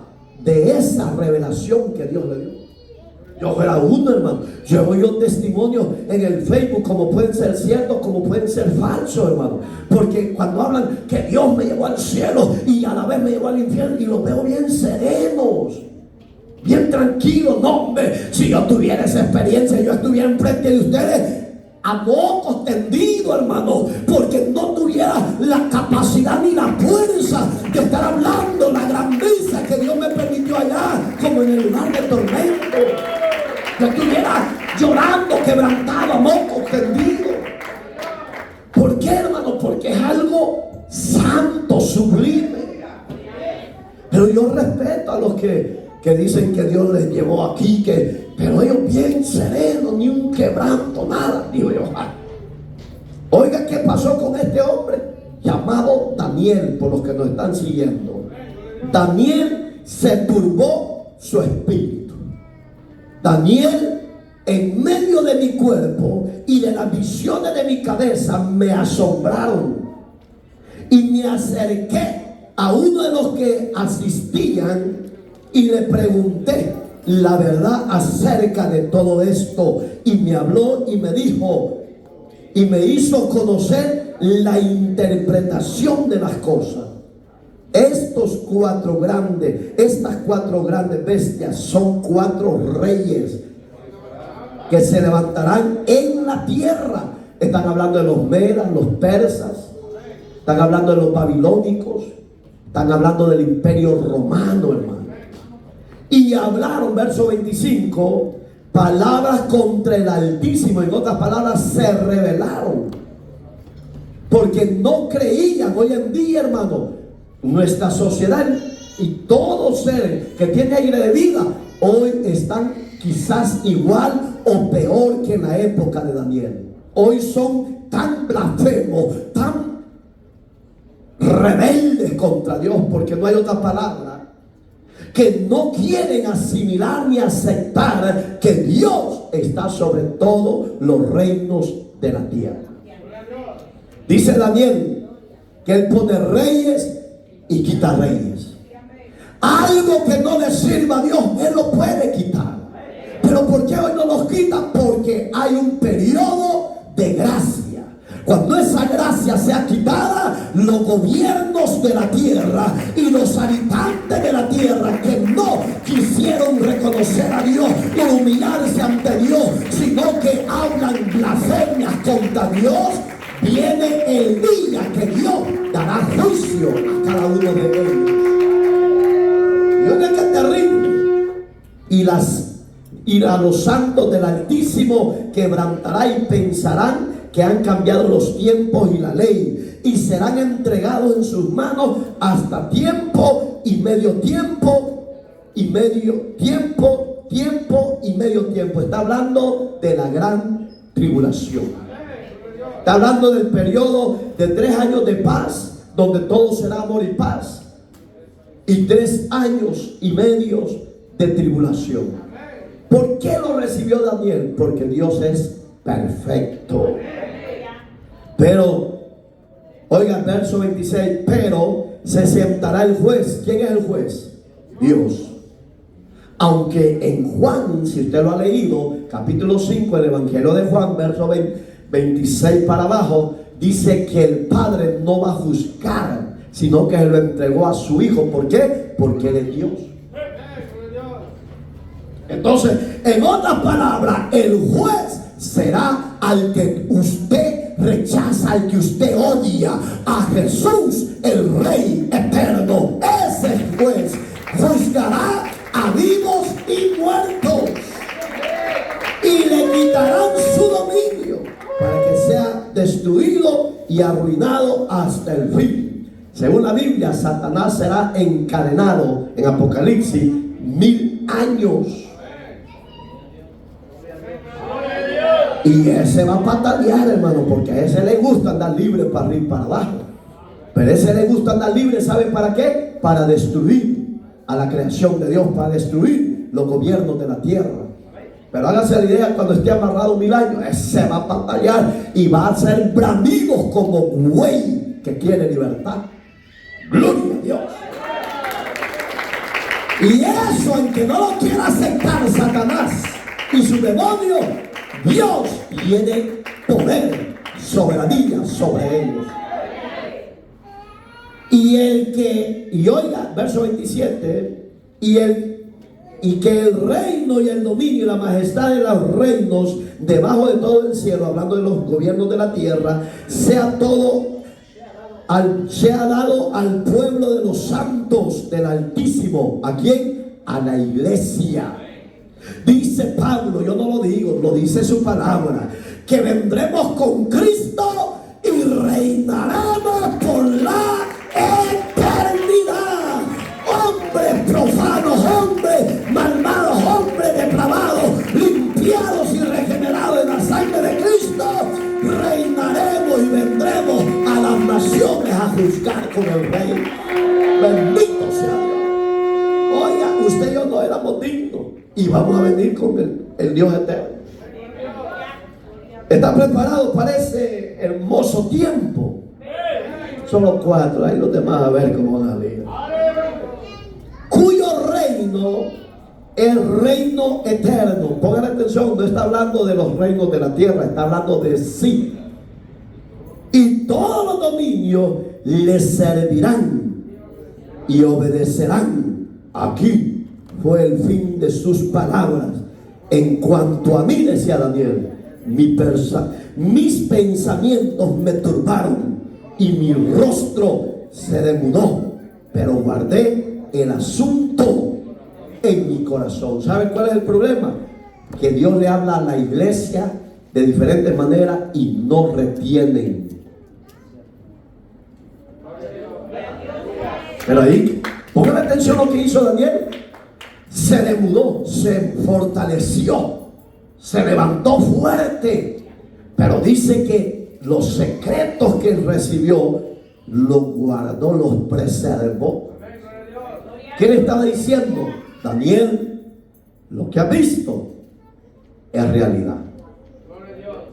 de esa revelación que Dios le dio. Yo era uno, hermano. Yo oí un testimonio en el Facebook, como pueden ser ciertos, como pueden ser falsos, hermano. Porque cuando hablan que Dios me llevó al cielo y a la vez me llevó al infierno, y los veo bien serenos, bien tranquilos. No, hombre, si yo tuviera esa experiencia, yo estuviera enfrente de ustedes a mocos tendidos, hermano, porque no tuviera la capacidad ni la fuerza de estar hablando la grandeza que Dios me permitió allá, como en el lugar de tormento. Yo estuviera llorando, quebrantado, a mocos tendidos. ¿Por qué, hermano? Porque es algo santo, sublime. Pero yo respeto a los que dicen que Dios les llevó aquí, pero ellos bien serenos, ni un quebranto, nada. Digo yo, oiga, ¿qué pasó con este hombre? Llamado Daniel, por los que nos están siguiendo. Daniel se turbó su espíritu. Daniel, en medio de mi cuerpo y de las visiones de mi cabeza, me asombraron. Y me acerqué a uno de los que asistían y le pregunté la verdad acerca de todo esto, y me habló y me dijo y me hizo conocer la interpretación de las cosas. Estas cuatro grandes bestias son cuatro reyes que se levantarán en la tierra. Están hablando de los medas, los persas, están hablando de los babilónicos, están hablando del imperio romano, hermano. Y hablaron, verso 25, palabras contra el Altísimo. En otras palabras, se rebelaron porque no creían. Hoy en día, hermano, nuestra sociedad y todo ser que tiene aire de vida hoy están quizás igual o peor que en la época de Daniel. Hoy son tan blasfemos, tan rebeldes contra Dios, porque no hay otra palabra, que no quieren asimilar ni aceptar que Dios está sobre todos los reinos de la tierra. Dice Daniel que Él pone reyes y quita reyes. Algo que no le sirva a Dios, Él lo puede quitar. Pero ¿por qué hoy no los quita? Porque hay un periodo de gracia. Cuando esa gracia sea quitada, los gobiernos de la tierra y los habitantes de la tierra que no quisieron reconocer a Dios y humillarse ante Dios, sino que hablan blasfemias contra Dios, viene el día que Dios dará juicio a cada uno de ellos. Y oiga qué terrible. Y a los santos del Altísimo quebrantará y pensarán que han cambiado los tiempos y la ley, y serán entregados en sus manos hasta tiempo y medio tiempo y medio tiempo, tiempo y medio tiempo. Está hablando de la gran tribulación. Está hablando del periodo de 3 años de paz, donde todo será amor y paz, y 3 años y medio de tribulación. ¿Por qué lo recibió Daniel? Porque Dios es perfecto. Pero, oiga, verso 26, pero se sentará el juez. ¿Quién es el juez? Dios. Aunque en Juan, si usted lo ha leído, capítulo 5, el Evangelio de Juan, verso 26 para abajo, dice que el Padre no va a juzgar, sino que lo entregó a su Hijo. ¿Por qué? Porque Él es Dios. Entonces, en otras palabras, el juez será al que usted rechaza, al que usted odia, a Jesús, el Rey eterno. Ese juez juzgará a vivos y muertos y le quitarán su dominio para que sea destruido y arruinado hasta el fin. Según la Biblia, Satanás será encadenado en Apocalipsis 1000 años. Y ese va a patalear, hermano, porque a ese le gusta andar libre para arriba y para abajo. Pero a ese le gusta andar libre, ¿sabe para qué? Para destruir a la creación de Dios, para destruir los gobiernos de la tierra. Pero hágase la idea, cuando esté amarrado 1000 años, ese va a batallar y va a ser bramidos como buey que quiere libertad. Gloria a Dios. Y eso, en que no lo quiera aceptar Satanás y su demonio, Dios tiene poder, soberanía sobre ellos. Y oiga, verso 27, y que el reino y el dominio y la majestad de los reinos debajo de todo el cielo, hablando de los gobiernos de la tierra, sea dado al pueblo de los santos del Altísimo. ¿A quién? A la iglesia. Dice Pablo, yo no lo digo, lo dice su palabra, que vendremos con Cristo y reinaremos por la eternidad. Hombres profanos, hombres malvados, hombres depravados, limpiados y regenerados en la sangre de Cristo, reinaremos y vendremos a las naciones a juzgar con el Rey. Bendito sea Dios. Oiga, usted y yo no éramos dignos y vamos a venir con el Dios eterno. ¿Está preparado para ese hermoso tiempo? Solo 4, ahí los demás a ver cómo van a salir. Cuyo reino es reino eterno. Pongan atención, no está hablando de los reinos de la tierra, está hablando de sí. Y todos los dominios le servirán y obedecerán. Aquí fue el fin de sus palabras. En cuanto a mí, decía Daniel, mis pensamientos me turbaron y mi rostro se demudó, pero guardé el asunto en mi corazón. ¿Saben cuál es el problema? Que Dios le habla a la iglesia de diferentes maneras y no retienen. Pero ahí, pongan atención a lo que hizo Daniel. Se demudó, se fortaleció, se levantó fuerte. Pero dice que los secretos que él recibió, los guardó, los preservó. ¿Qué le estaba diciendo? Daniel, lo que has visto es realidad.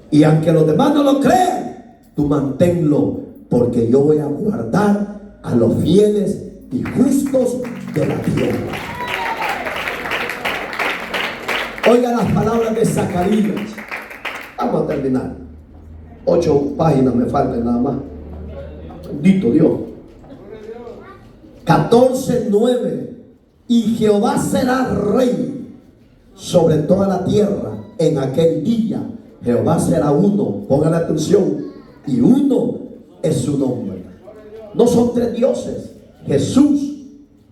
Y aunque los demás no lo crean, tú manténlo, porque yo voy a guardar a los fieles y justos de la tierra. Oiga las palabras de Zacarías. Vamos a terminar. 8 páginas me faltan nada más. Bendito Dios. 14:9. Y Jehová será rey sobre toda la tierra en aquel día. Jehová será uno. Pongan atención. Y uno es su nombre. No son 3 dioses. Jesús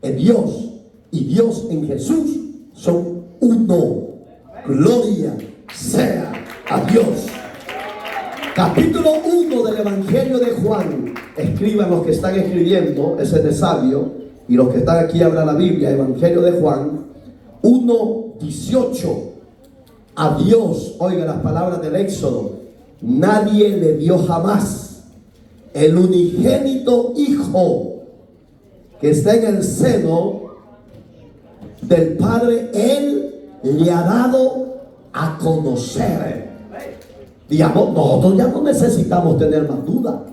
es Dios. Y Dios en Jesús son uno. Gloria sea a Dios. Capítulo 1 del Evangelio de Juan. Escriban los que están escribiendo, ese es de sabio. Y los que están aquí abran la Biblia. Evangelio de Juan 1:18. A Dios, oiga las palabras del Éxodo, nadie le dio jamás. El unigénito Hijo que está en el seno del Padre, Él le ha dado a conocer. Digamos, nosotros ya no necesitamos tener más duda.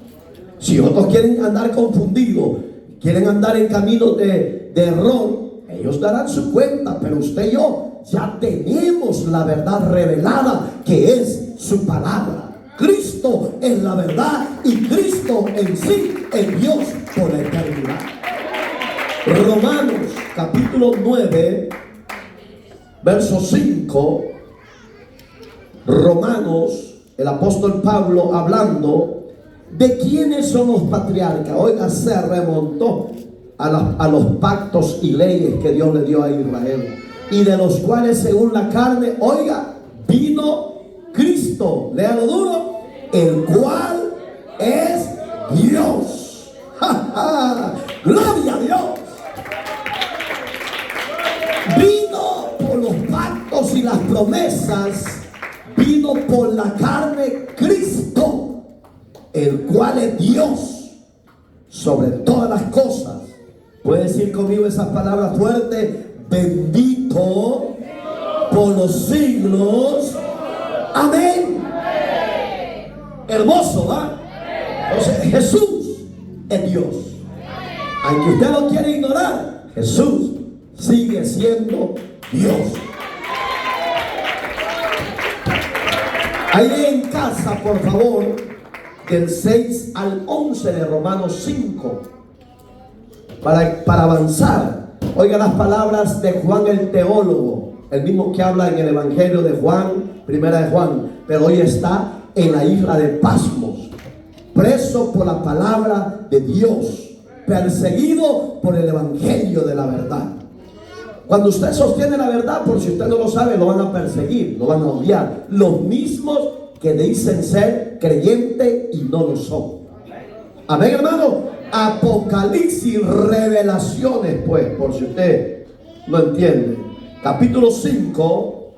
Si otros quieren andar confundidos, quieren andar en caminos de error, ellos darán su cuenta. Pero usted y yo ya tenemos la verdad revelada, que es su palabra. Cristo es la verdad y Cristo en sí es Dios por la eternidad. Romanos capítulo 9 verso 5. Romanos, el apóstol Pablo hablando de quiénes son los patriarcas. Oiga, se remontó a los pactos y leyes que Dios le dio a Israel, y de los cuales según la carne, oiga, vino Cristo, léalo duro, el cual es Dios. ¡Ja, ja! ¡Gloria a Dios! Vino por los pactos y las promesas, vino por la carne Cristo, el cual es Dios sobre todas las cosas. ¿Puede decir conmigo esas palabras fuertes? Bendito por los siglos. Amén. Hermoso, ¿va? Entonces Jesús es Dios. Aunque usted lo quiere ignorar, Jesús sigue siendo Dios. Ahí en casa, por favor, del 6 al 11 de Romanos 5, para avanzar. Oiga las palabras de Juan el teólogo, el mismo que habla en el Evangelio de Juan, primera de Juan, pero hoy está en la isla de Pasmos, preso por la palabra de Dios, perseguido por el Evangelio de la verdad. Cuando usted sostiene la verdad, por si usted no lo sabe, lo van a perseguir, lo van a odiar. Los mismos que dicen ser creyentes y no lo son. Amén, hermano. Apocalipsis, revelaciones, pues, por si usted no entiende. Capítulo 5,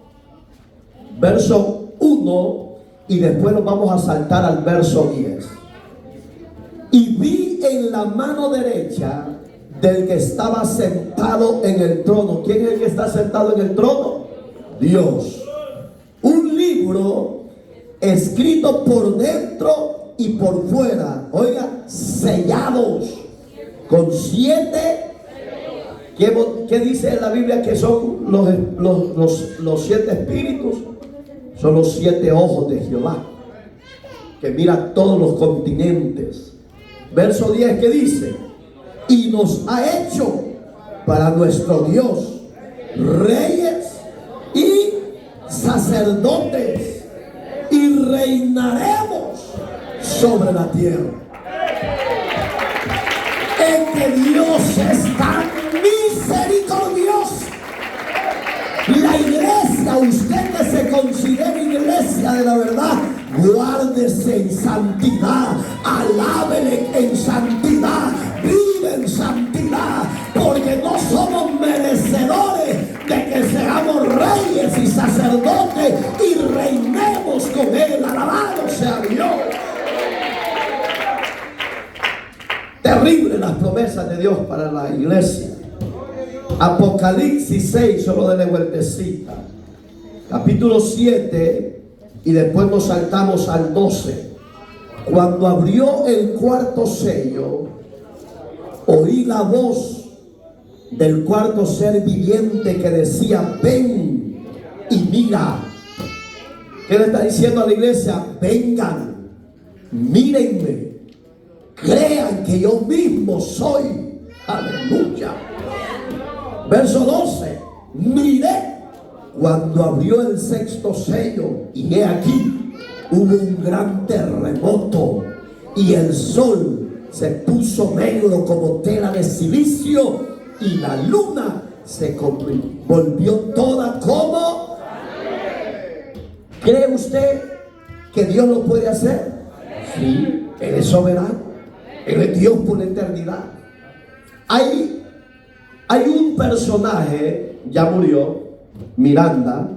verso 1, y después nos vamos a saltar al verso 10. Y vi en la mano derecha del que estaba sentado en el trono. ¿Quién es el que está sentado en el trono? Dios. Un libro escrito por dentro y por fuera, oiga, sellados con 7. ¿Qué dice la Biblia que son los 7 espíritus? Son los 7 ojos de Jehová, que mira todos los continentes. Verso 10, ¿qué dice? Y nos ha hecho para nuestro Dios reyes y sacerdotes y reinaremos sobre la tierra. Es que Dios es tan misericordioso. La iglesia, usted que se considera iglesia de la verdad, guárdese en santidad, alábele en santidad, vive en santidad, porque no somos merecedores de que seamos reyes y sacerdotes y reinemos con Él. Alabado sea Dios. Terrible las promesas de Dios para la iglesia. Apocalipsis 6, solo denle vueltecita. Capítulo 7 y después nos saltamos al 12. Cuando abrió el cuarto sello, oí la voz del cuarto ser viviente que decía: ven y mira. ¿Qué le está diciendo a la iglesia? Vengan, mírenme, crean que yo mismo soy. Aleluya. Verso 12. Miré cuando abrió el sexto sello, y he aquí hubo un gran terremoto, y el sol se puso negro como tela de silicio, y la luna se volvió toda como. ¿Cree usted que Dios lo puede hacer? Sí, Él es soberano. Él es Dios por la eternidad. Hay un personaje, ya murió, Miranda,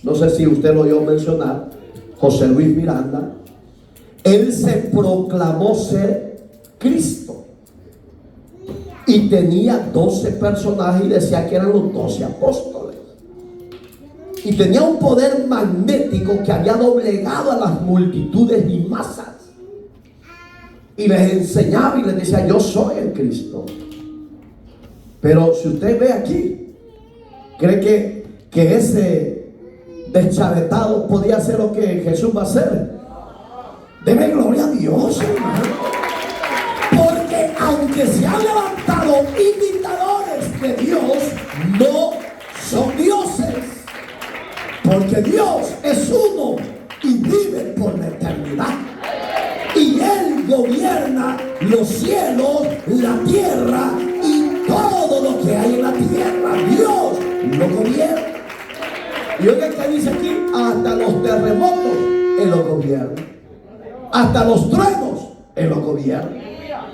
no sé si usted lo oyó mencionar, José Luis Miranda. Él se proclamó ser Cristo y tenía 12 personajes y decía que eran los 12 apóstoles, y tenía un poder magnético que había doblegado a las multitudes y masas, y les enseñaba y les decía: yo soy el Cristo. Pero si usted ve aquí, cree que ese deschavetado podía hacer lo que Jesús va a hacer. Deme gloria a Dios, hermano. Porque aunque se han levantado imitadores de Dios, no son dioses. Porque Dios es uno y vive por la eternidad. Y Él gobierna los cielos, la tierra y todo lo que hay en la tierra. Dios lo gobierna. Y oiga que dice aquí: hasta los terremotos Él lo gobierna, hasta los truenos Él lo gobierna.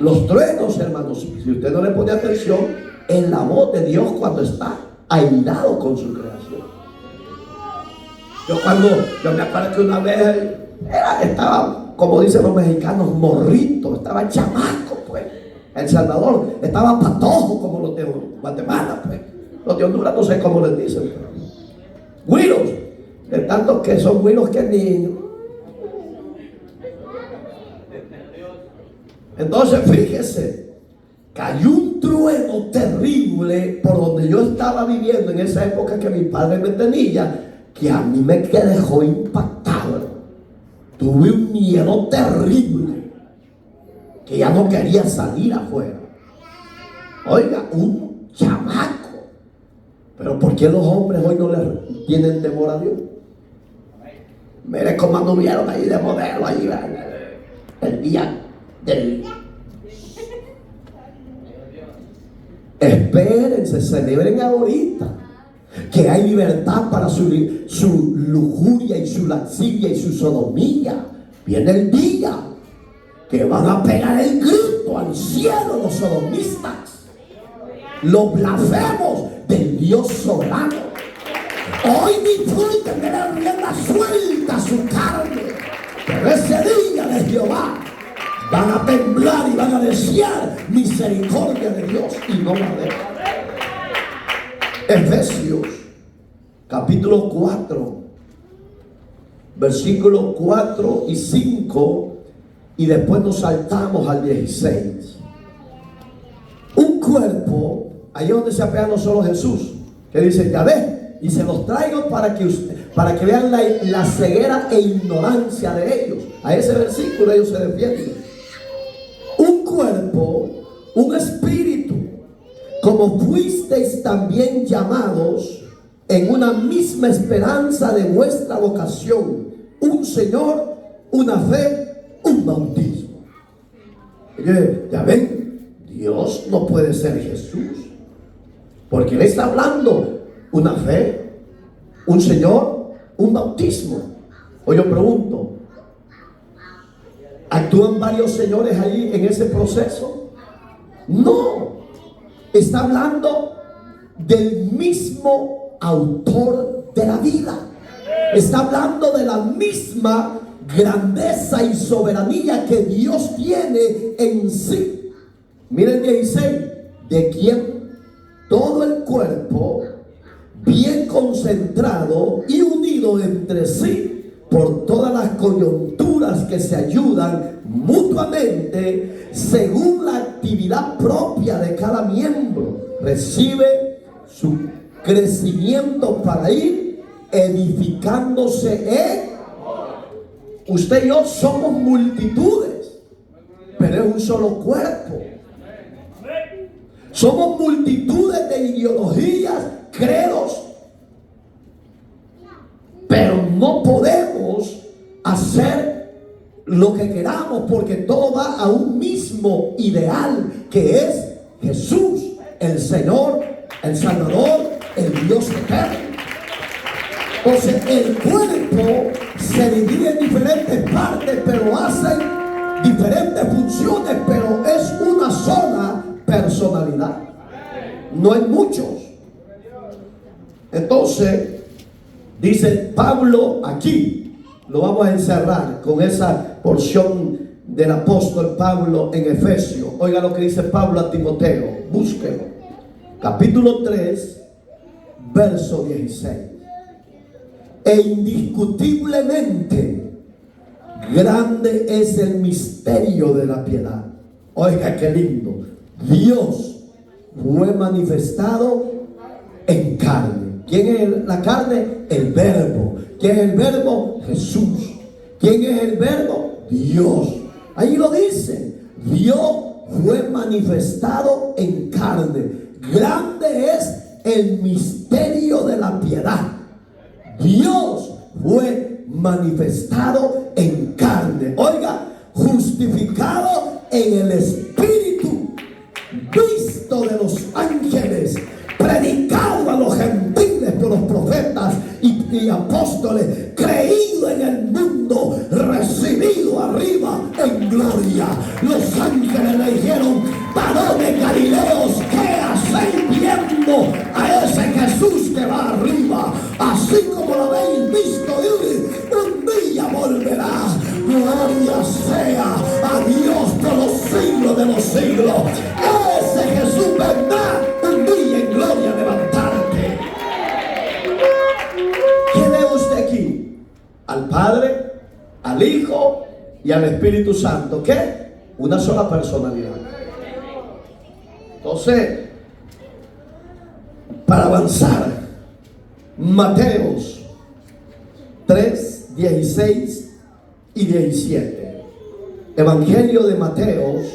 Los truenos, hermanos, si usted no le pone atención, es la voz de Dios cuando está airado con su creación. Yo me acuerdo que una vez estaba, como dicen los mexicanos, morrito, estaba chamaco, pues. El Salvador estaba patojo, como los de Guatemala, pues. Los de Honduras no sé cómo les dicen, pero güiros, de tanto que son güiros que niños. Entonces fíjese, cayó un trueno terrible por donde yo estaba viviendo en esa época que mi padre me tenía, que a mí me dejó impactado. Tuve un miedo terrible, que ya no quería salir afuera. Oiga, un chamaco. Pero ¿por qué los hombres hoy no le tienen temor a Dios? Mire cómo anduvieron ahí de modelo, ahí el día del... Espérense, celebren ahorita que hay libertad para su lujuria y su lascivia y su sodomía. Viene el día que van a pegar el grito al cielo los sodomistas, los blasfemos del Dios soberano. Hoy disfruten de la rienda suelta a su carne, pero ese día de Jehová van a temblar y van a desear misericordia de Dios y no la de Él. Efesios capítulo 4 versículos 4 y 5, y después nos saltamos al 16. Un cuerpo, ahí es donde se apega no solo Jesús, que dice: ya ve, y se los traigo para que vean la ceguera e ignorancia de ellos. A ese versículo ellos se defienden. Un cuerpo, un espíritu, como fuisteis también llamados en una misma esperanza de vuestra vocación, un Señor, una fe, un bautismo. Oye, ya ven, Dios no puede ser Jesús, porque Él está hablando una fe, un Señor, un bautismo. Hoy yo pregunto, ¿actúan varios señores allí en ese proceso? No, está hablando del mismo autor de la vida. Está hablando de la misma grandeza y soberanía que Dios tiene en sí. Miren 16, de quien todo el cuerpo, bien concentrado y unido entre sí por todas las coyunturas que se ayudan mutuamente según la actividad propia de cada miembro, recibe su crecimiento para ir edificándose en. Usted y yo somos multitudes, pero es un solo cuerpo. Somos multitudes de ideologías, credos, pero no podemos hacer lo que queramos, porque todo va a un mismo ideal, que es Jesús, el Señor, el Salvador, el Dios eterno. Entonces el cuerpo se divide en diferentes partes, pero hacen diferentes funciones, pero es una sola personalidad. No hay muchos. Entonces dice Pablo aquí, lo vamos a encerrar con esa porción del apóstol Pablo en Efesios. Oiga lo que dice Pablo a Timoteo, búsquelo. Capítulo 3, verso 16. E indiscutiblemente grande es el misterio de la piedad. Oiga qué lindo. Dios fue manifestado en carne. ¿Quién es la carne? El Verbo. ¿Quién es el Verbo? Jesús. ¿Quién es el Verbo? Dios. Ahí lo dice. Dios fue manifestado en carne. Grande es el misterio de la piedad. Dios fue manifestado en carne. Oiga, justificado en el Espíritu, visto de los ángeles, predicado a los gentiles por los profetas y apóstoles, creído en el mundo, recibido arriba en gloria. Los ángeles le dijeron: varones galileos, ¿qué hacéis viendo a ese Jesús que va arriba? Así como lo habéis visto ir, un día volverá. Gloria sea a Dios por los siglos de los siglos. Ese Jesús vendrá un día en gloria a levantarte. ¿Qué ve usted aquí? Al Padre, al Hijo y al Espíritu Santo. ¿Qué? Una sola personalidad. Entonces, para avanzar, Mateos 3, 16 y 17. Evangelio de Mateos.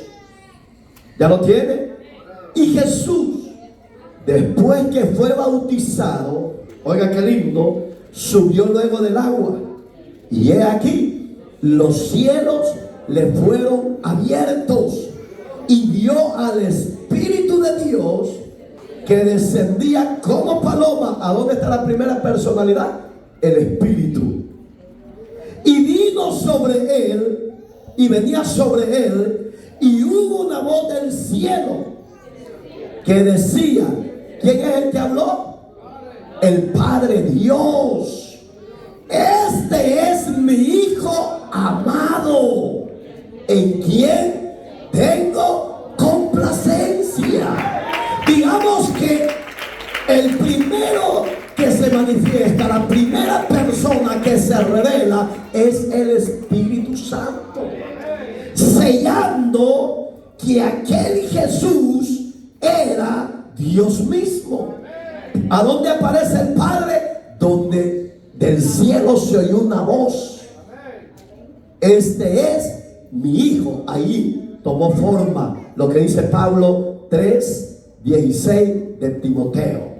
¿Ya lo tiene? Y Jesús, después que fue bautizado, oiga qué lindo, subió luego del agua. Y he aquí, los cielos le fueron abiertos, y vio al Espíritu de Dios que descendía como paloma. ¿A dónde está la primera personalidad? El Espíritu. Y vino sobre él, y venía sobre él, y hubo una voz del cielo que decía: ¿quién es el que habló? El Padre Dios. Este es mi Hijo amado, en quien tengo complacencia. Digamos que el primero que se manifiesta, la primera persona que se revela, es el Espíritu Santo, sellando que aquel Jesús era Dios mismo. ¿A dónde aparece el Padre? Donde del cielo se oyó una voz: este es mi Hijo. Ahí tomó forma lo que dice Pablo 3, 16 de Timoteo.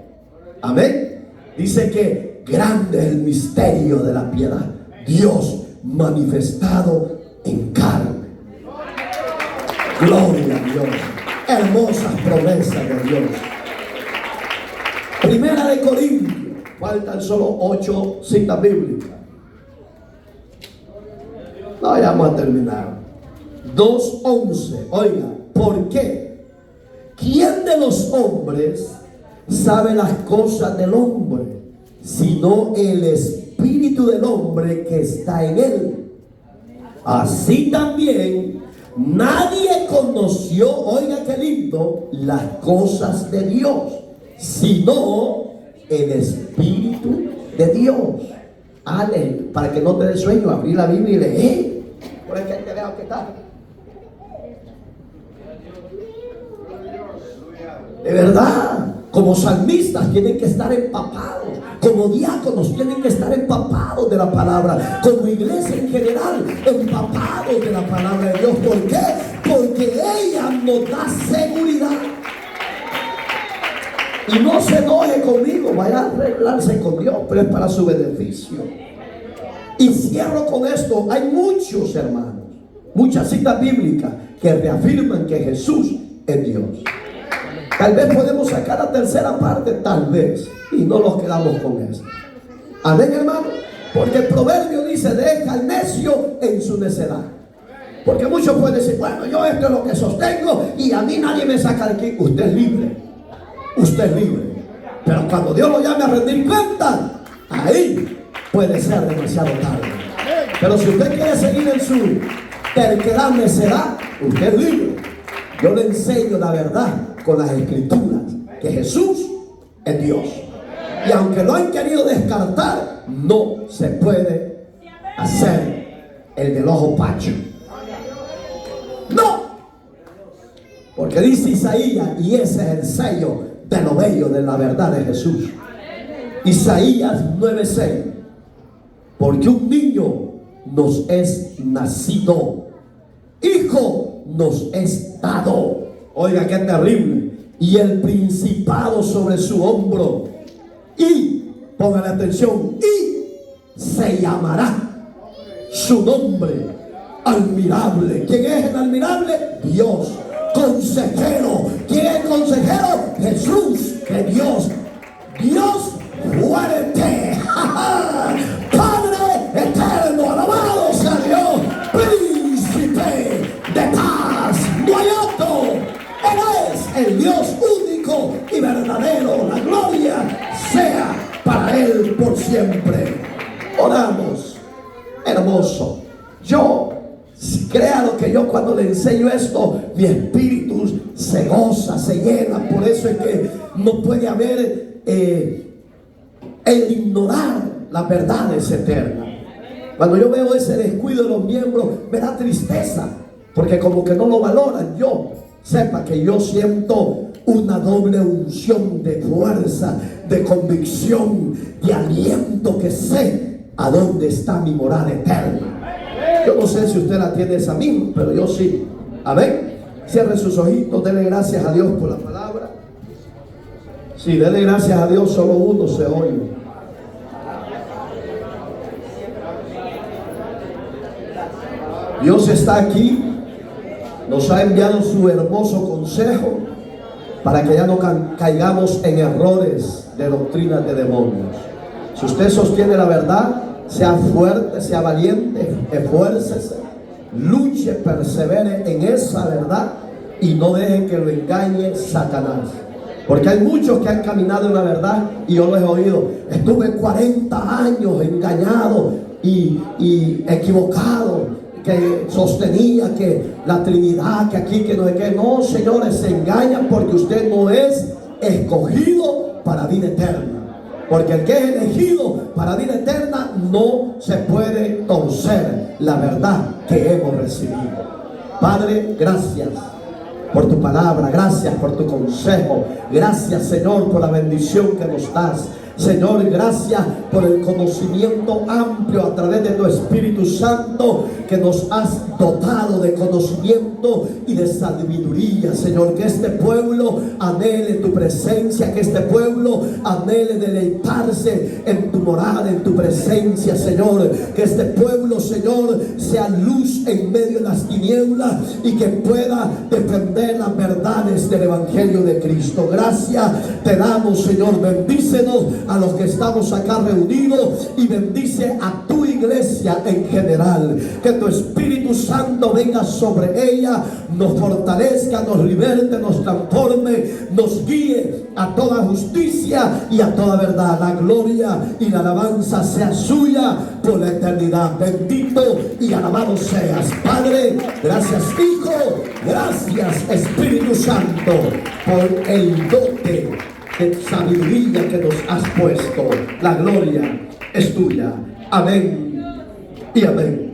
Amén. Dice que grande es el misterio de la piedad. Dios manifestado en carne. Gloria a Dios. Hermosas promesas de Dios. Primera de Corintios. Faltan solo 8 citas bíblicas. No, ya vamos a terminar. 2:11. Oiga, ¿por qué? ¿Quién de los hombres sabe las cosas del hombre, sino el espíritu del hombre que está en él? Así también nadie conoció, oiga qué lindo, las cosas de Dios, sino el espíritu de Dios. Ale, para que no te dé sueño, abrir la Biblia y leer. Por el que te veo que está. De verdad, como salmistas tienen que estar empapados, como diáconos tienen que estar empapados de la palabra, como iglesia en general, empapados de la palabra de Dios. ¿Por qué? Porque ella nos da seguridad. Y no se enoje conmigo, vaya a arreglarse con Dios, pero es para su beneficio. Y cierro con esto. Hay muchos hermanos, muchas citas bíblicas que reafirman que Jesús es Dios. Tal vez podemos sacar la tercera parte, tal vez, y no nos quedamos con eso. Amén, hermano. Porque el proverbio dice: deja al necio en su necedad. Porque muchos pueden decir: bueno, yo esto es lo que sostengo y a mí nadie me saca de aquí. Usted es libre. Usted es libre. Pero cuando Dios lo llame a rendir cuenta, ahí puede ser demasiado tarde. Pero si usted quiere seguir en su terquedad, necedad, usted es libre. Yo le enseño la verdad con las escrituras, que Jesús es Dios. Y aunque lo han querido descartar, no se puede hacer el del ojo pacho. No. Porque dice Isaías, y ese es el sello de lo bello de la verdad de Jesús. Isaías 9:6. Porque un niño nos es nacido, hijo nos es dado. Oiga, qué terrible. Y el principado sobre su hombro. Y, póngale atención, y se llamará su nombre admirable. ¿Quién es el admirable? Dios. Consejero. ¿Quién es el consejero? Jesús, que Dios. Dios fuerte. Padre eterno, alabado sea Dios. Príncipe de paz. No hay otro. Él es el Dios único y verdadero. La gloria sea para Él por siempre. Oramos. Hermoso. Yo, créalo que yo cuando le enseño esto, mi espíritu se goza, se llena. Por eso es que no puede haber el ignorar las verdades eternas. Cuando yo veo ese descuido de los miembros, me da tristeza, porque como que no lo valoran. Yo sepa que yo siento una doble unción de fuerza, de convicción, de aliento, que sé a dónde está mi morada eterna. Yo no sé si usted la tiene esa misma, pero yo sí. Amén. Cierre sus ojitos, dele gracias a Dios por la palabra. Sí, dele gracias a Dios, solo uno se oye. Dios está aquí, nos ha enviado su hermoso consejo para que ya no caigamos en errores de doctrinas de demonios. Si usted sostiene la verdad, sea fuerte, sea valiente, esfuércese, luche, persevere en esa verdad y no deje que lo engañe Satanás. Porque hay muchos que han caminado en la verdad y yo los he oído. Estuve 40 años engañado y equivocado, que sostenía que la Trinidad, que aquí, que no sé qué. No, señores, se engañan porque usted no es escogido para vida eterna. Porque el que es elegido para vida eterna no se puede torcer la verdad que hemos recibido. Padre, gracias por tu palabra, gracias por tu consejo, gracias, Señor, por la bendición que nos das. Señor, gracias por el conocimiento amplio a través de tu Espíritu Santo que nos has dotado de conocimiento y de sabiduría, Señor. Que este pueblo anhele tu presencia, que este pueblo anhele deleitarse en tu morada, en tu presencia, Señor. Que este pueblo, Señor, sea luz en medio de las tinieblas y que pueda defender las verdades del Evangelio de Cristo. Gracias te damos, Señor. Bendícenos a los que estamos acá reunidos y bendice a tu iglesia en general. Que tu Espíritu Santo venga sobre ella, nos fortalezca, nos liberte, nos transforme, nos guíe a toda justicia y a toda verdad. La gloria y la alabanza sea suya por la eternidad. Bendito y alabado seas, Padre. Gracias, Hijo. Gracias, Espíritu Santo, por el dote de sabiduría que nos has puesto. La gloria es tuya. Amén y amén.